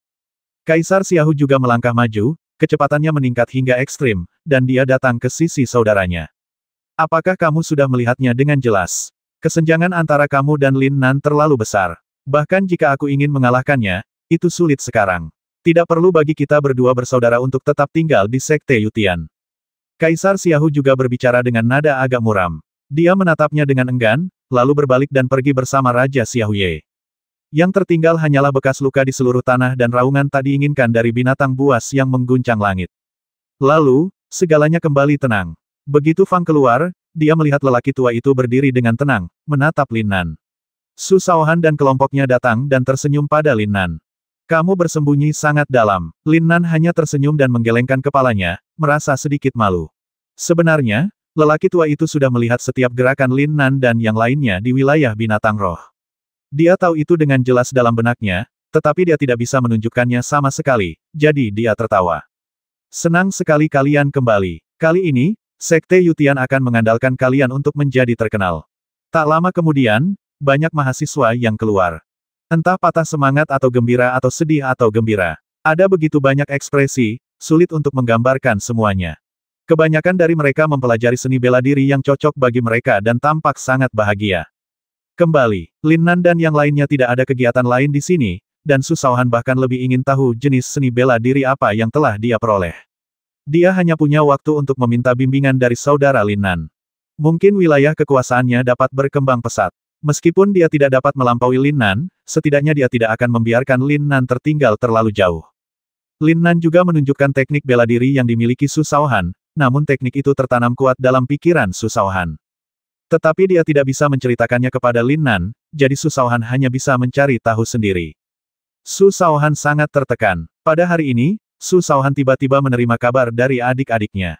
Kaisar Xiaohu juga melangkah maju, kecepatannya meningkat hingga ekstrim, dan dia datang ke sisi saudaranya. Apakah kamu sudah melihatnya dengan jelas? Kesenjangan antara kamu dan Lin Nan terlalu besar. Bahkan jika aku ingin mengalahkannya, itu sulit sekarang. Tidak perlu bagi kita berdua bersaudara untuk tetap tinggal di Sekte Yutian. Kaisar Xiaohu juga berbicara dengan nada agak muram. Dia menatapnya dengan enggan, lalu berbalik dan pergi bersama Raja Xiaoye. Yang tertinggal hanyalah bekas luka di seluruh tanah dan raungan tak diinginkan dari binatang buas yang mengguncang langit. Lalu, segalanya kembali tenang. Begitu Fang keluar, dia melihat lelaki tua itu berdiri dengan tenang, menatap Lin Nan. Su Shaohan dan kelompoknya datang dan tersenyum pada Lin Nan. Kamu bersembunyi sangat dalam. Lin Nan hanya tersenyum dan menggelengkan kepalanya, merasa sedikit malu. Sebenarnya, lelaki tua itu sudah melihat setiap gerakan Lin Nan dan yang lainnya di wilayah binatang roh. Dia tahu itu dengan jelas dalam benaknya, tetapi dia tidak bisa menunjukkannya sama sekali, jadi dia tertawa. Senang sekali kalian kembali. Kali ini, Sekte Yutian akan mengandalkan kalian untuk menjadi terkenal. Tak lama kemudian, banyak mahasiswa yang keluar. Entah patah semangat atau gembira atau sedih atau gembira. Ada begitu banyak ekspresi, sulit untuk menggambarkan semuanya. Kebanyakan dari mereka mempelajari seni bela diri yang cocok bagi mereka dan tampak sangat bahagia. Kembali, Lin Nan dan yang lainnya tidak ada kegiatan lain di sini, dan Su Shaohan bahkan lebih ingin tahu jenis seni bela diri apa yang telah dia peroleh. Dia hanya punya waktu untuk meminta bimbingan dari saudara Lin Nan. Mungkin wilayah kekuasaannya dapat berkembang pesat. Meskipun dia tidak dapat melampaui Lin Nan, setidaknya dia tidak akan membiarkan Lin Nan tertinggal terlalu jauh. Lin Nan juga menunjukkan teknik bela diri yang dimiliki Su Shaohan, namun teknik itu tertanam kuat dalam pikiran Su Shaohan. Tetapi dia tidak bisa menceritakannya kepada Lin Nan, jadi Su Shaohan hanya bisa mencari tahu sendiri. Su Shaohan sangat tertekan. Pada hari ini, Su Shaohan tiba-tiba menerima kabar dari adik-adiknya.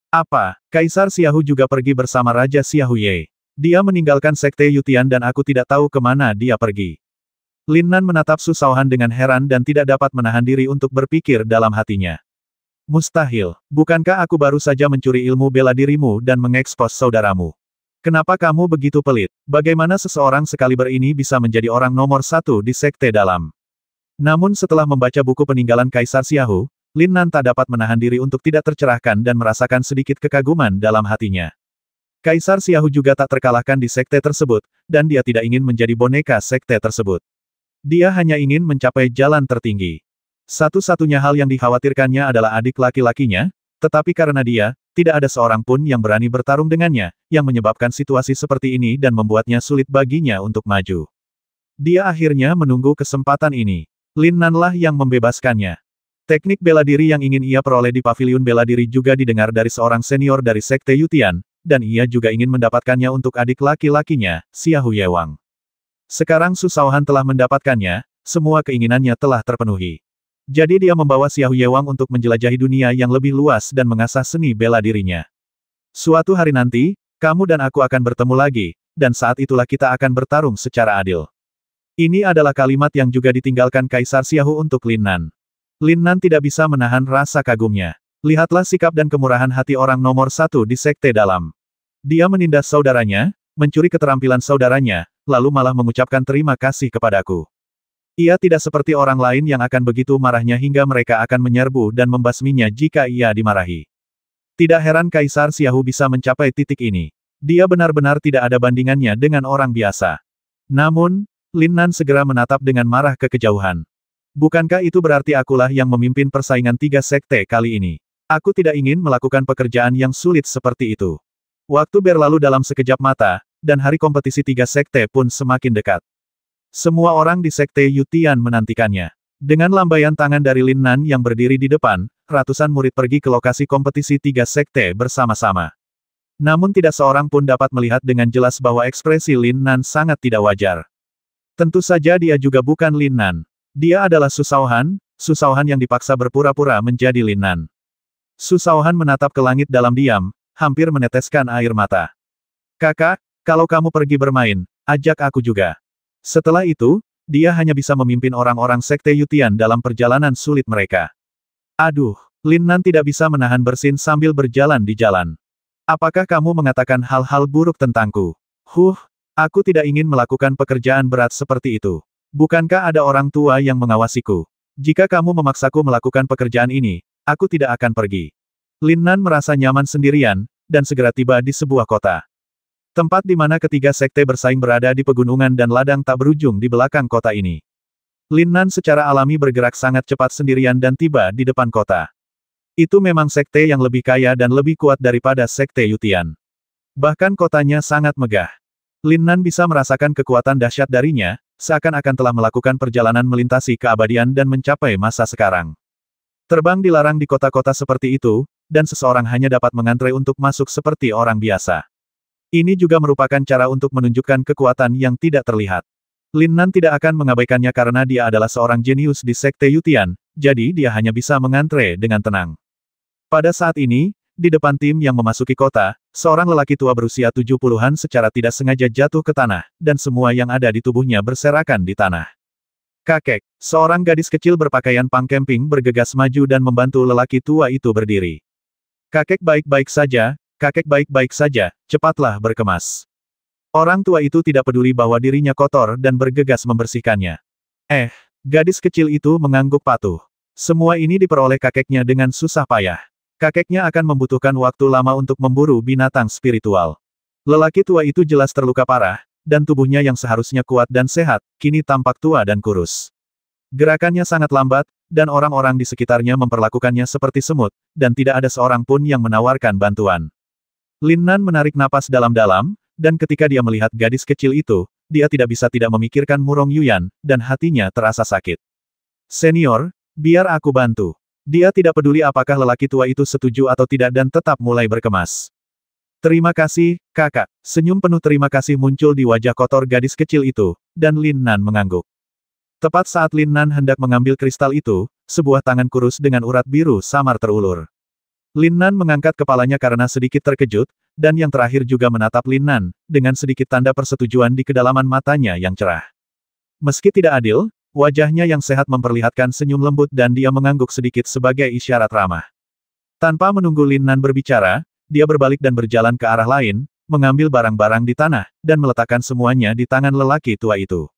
Apa? Kaisar Xiaohu juga pergi bersama Raja Xiaoye. Dia meninggalkan Sekte Yutian dan aku tidak tahu kemana dia pergi. Lin Nan menatap Su Shaohan dengan heran dan tidak dapat menahan diri untuk berpikir dalam hatinya. Mustahil, bukankah aku baru saja mencuri ilmu bela dirimu dan mengekspos saudaramu? Kenapa kamu begitu pelit? Bagaimana seseorang sekaliber ini bisa menjadi orang nomor satu di Sekte Dalam? Namun setelah membaca buku peninggalan Kaisar Xiaohu, Lin Nan tak dapat menahan diri untuk tidak tercerahkan dan merasakan sedikit kekaguman dalam hatinya. Kaisar Xiaohu juga tak terkalahkan di sekte tersebut, dan dia tidak ingin menjadi boneka sekte tersebut. Dia hanya ingin mencapai jalan tertinggi. Satu-satunya hal yang dikhawatirkannya adalah adik laki-lakinya, tetapi karena dia, tidak ada seorang pun yang berani bertarung dengannya, yang menyebabkan situasi seperti ini dan membuatnya sulit baginya untuk maju. Dia akhirnya menunggu kesempatan ini. Lin Nan lah yang membebaskannya. Teknik bela diri yang ingin ia peroleh di paviliun bela diri juga didengar dari seorang senior dari Sekte Yutian, dan ia juga ingin mendapatkannya untuk adik laki-lakinya, Xiahou Yewang. Sekarang Su Shaohan telah mendapatkannya, semua keinginannya telah terpenuhi. Jadi dia membawa Xiahou Yewang untuk menjelajahi dunia yang lebih luas dan mengasah seni bela dirinya. Suatu hari nanti, kamu dan aku akan bertemu lagi, dan saat itulah kita akan bertarung secara adil. Ini adalah kalimat yang juga ditinggalkan Kaisar Xiaohu untuk Lin Nan. Lin Nan tidak bisa menahan rasa kagumnya. Lihatlah sikap dan kemurahan hati orang nomor satu di Sekte Dalam. Dia menindas saudaranya, mencuri keterampilan saudaranya, lalu malah mengucapkan terima kasih kepadaku. Ia tidak seperti orang lain yang akan begitu marahnya hingga mereka akan menyerbu dan membasminya jika ia dimarahi. Tidak heran Kaisar Xiaohu bisa mencapai titik ini. Dia benar-benar tidak ada bandingannya dengan orang biasa. Namun, Lin Nan segera menatap dengan marah ke kejauhan. Bukankah itu berarti akulah yang memimpin persaingan 3 sekte kali ini? Aku tidak ingin melakukan pekerjaan yang sulit seperti itu. Waktu berlalu dalam sekejap mata, dan hari kompetisi 3 sekte pun semakin dekat. Semua orang di Sekte Yutian menantikannya. Dengan lambaian tangan dari Lin Nan yang berdiri di depan, ratusan murid pergi ke lokasi kompetisi 3 sekte bersama-sama. Namun tidak seorang pun dapat melihat dengan jelas bahwa ekspresi Lin Nan sangat tidak wajar. Tentu saja dia juga bukan Lin Nan. Dia adalah Su Shaohan yang dipaksa berpura-pura menjadi Lin Nan. Su Shaohan menatap ke langit dalam diam, hampir meneteskan air mata. Kakak, kalau kamu pergi bermain, ajak aku juga. Setelah itu, dia hanya bisa memimpin orang-orang Sekte Yutian dalam perjalanan sulit mereka. Aduh, Lin Nan tidak bisa menahan bersin sambil berjalan di jalan. Apakah kamu mengatakan hal-hal buruk tentangku? Aku tidak ingin melakukan pekerjaan berat seperti itu. Bukankah ada orang tua yang mengawasiku? Jika kamu memaksaku melakukan pekerjaan ini, aku tidak akan pergi. Lin Nan merasa nyaman sendirian, dan segera tiba di sebuah kota. Tempat di mana ketiga sekte bersaing berada di pegunungan dan ladang tak berujung di belakang kota ini. Lin Nan secara alami bergerak sangat cepat sendirian dan tiba di depan kota. Itu memang sekte yang lebih kaya dan lebih kuat daripada sekte Yutian. Bahkan kotanya sangat megah. Lin Nan bisa merasakan kekuatan dahsyat darinya, seakan-akan telah melakukan perjalanan melintasi keabadian dan mencapai masa sekarang. Terbang dilarang di kota-kota seperti itu, dan seseorang hanya dapat mengantre untuk masuk seperti orang biasa. Ini juga merupakan cara untuk menunjukkan kekuatan yang tidak terlihat. Lin Nan tidak akan mengabaikannya karena dia adalah seorang jenius di sekte Yutian, jadi dia hanya bisa mengantre dengan tenang. Pada saat ini, di depan tim yang memasuki kota, seorang lelaki tua berusia 70-an secara tidak sengaja jatuh ke tanah, dan semua yang ada di tubuhnya berserakan di tanah. Kakek, seorang gadis kecil berpakaian punk camping bergegas maju dan membantu lelaki tua itu berdiri. Kakek baik-baik saja, kakek baik-baik saja, cepatlah berkemas. Orang tua itu tidak peduli bahwa dirinya kotor dan bergegas membersihkannya. Gadis kecil itu mengangguk patuh. Semua ini diperoleh kakeknya dengan susah payah. Kakeknya akan membutuhkan waktu lama untuk memburu binatang spiritual. Lelaki tua itu jelas terluka parah, dan tubuhnya yang seharusnya kuat dan sehat, kini tampak tua dan kurus. Gerakannya sangat lambat, dan orang-orang di sekitarnya memperlakukannya seperti semut, dan tidak ada seorang pun yang menawarkan bantuan. Lin Nan menarik napas dalam-dalam, dan ketika dia melihat gadis kecil itu, dia tidak bisa tidak memikirkan Murong Yuyan, dan hatinya terasa sakit. Senior, biar aku bantu. Dia tidak peduli apakah lelaki tua itu setuju atau tidak dan tetap mulai berkemas. Terima kasih, kakak. Senyum penuh terima kasih muncul di wajah kotor gadis kecil itu, dan Lin Nan mengangguk. Tepat saat Lin Nan hendak mengambil kristal itu, sebuah tangan kurus dengan urat biru samar terulur. Lin Nan mengangkat kepalanya karena sedikit terkejut, dan yang terakhir juga menatap Lin Nan, dengan sedikit tanda persetujuan di kedalaman matanya yang cerah. Meski tidak adil, wajahnya yang sehat memperlihatkan senyum lembut dan dia mengangguk sedikit sebagai isyarat ramah. Tanpa menunggu Lin Nan berbicara, dia berbalik dan berjalan ke arah lain, mengambil barang-barang di tanah, dan meletakkan semuanya di tangan lelaki tua itu.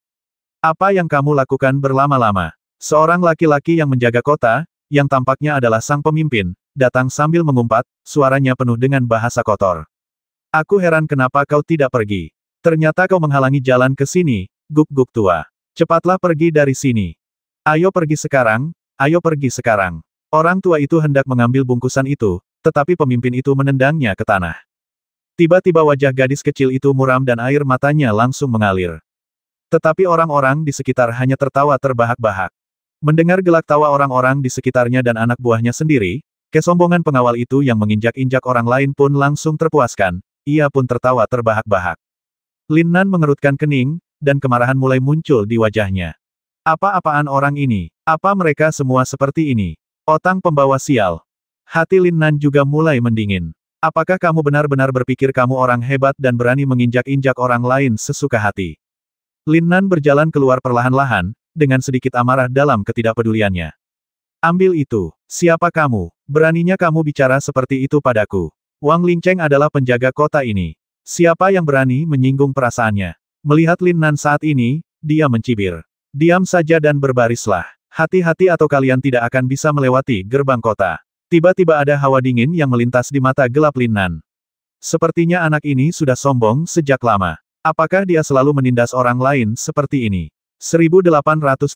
Apa yang kamu lakukan berlama-lama? Seorang laki-laki yang menjaga kota, yang tampaknya adalah sang pemimpin, datang sambil mengumpat, suaranya penuh dengan bahasa kotor. Aku heran kenapa kau tidak pergi. Ternyata kau menghalangi jalan ke sini, guk-guk tua. Cepatlah pergi dari sini. Ayo pergi sekarang, ayo pergi sekarang. Orang tua itu hendak mengambil bungkusan itu, tetapi pemimpin itu menendangnya ke tanah. Tiba-tiba wajah gadis kecil itu muram dan air matanya langsung mengalir. Tetapi orang-orang di sekitar hanya tertawa terbahak-bahak. Mendengar gelak tawa orang-orang di sekitarnya dan anak buahnya sendiri, kesombongan pengawal itu yang menginjak-injak orang lain pun langsung terpuaskan, ia pun tertawa terbahak-bahak. Lin Nan mengerutkan kening, dan kemarahan mulai muncul di wajahnya. Apa-apaan orang ini? Apa mereka semua seperti ini? Otang pembawa sial. Hati Lin Nan juga mulai mendingin. Apakah kamu benar-benar berpikir kamu orang hebat dan berani menginjak-injak orang lain sesuka hati? Lin Nan berjalan keluar perlahan-lahan, dengan sedikit amarah dalam ketidakpeduliannya. Ambil itu. Siapa kamu? Beraninya kamu bicara seperti itu padaku. Wang Lingcheng adalah penjaga kota ini. Siapa yang berani menyinggung perasaannya? Melihat Lin Nan saat ini, dia mencibir. Diam saja dan berbarislah. Hati-hati atau kalian tidak akan bisa melewati gerbang kota. Tiba-tiba ada hawa dingin yang melintas di mata gelap Lin Nan. Sepertinya anak ini sudah sombong sejak lama. Apakah dia selalu menindas orang lain seperti ini? 1870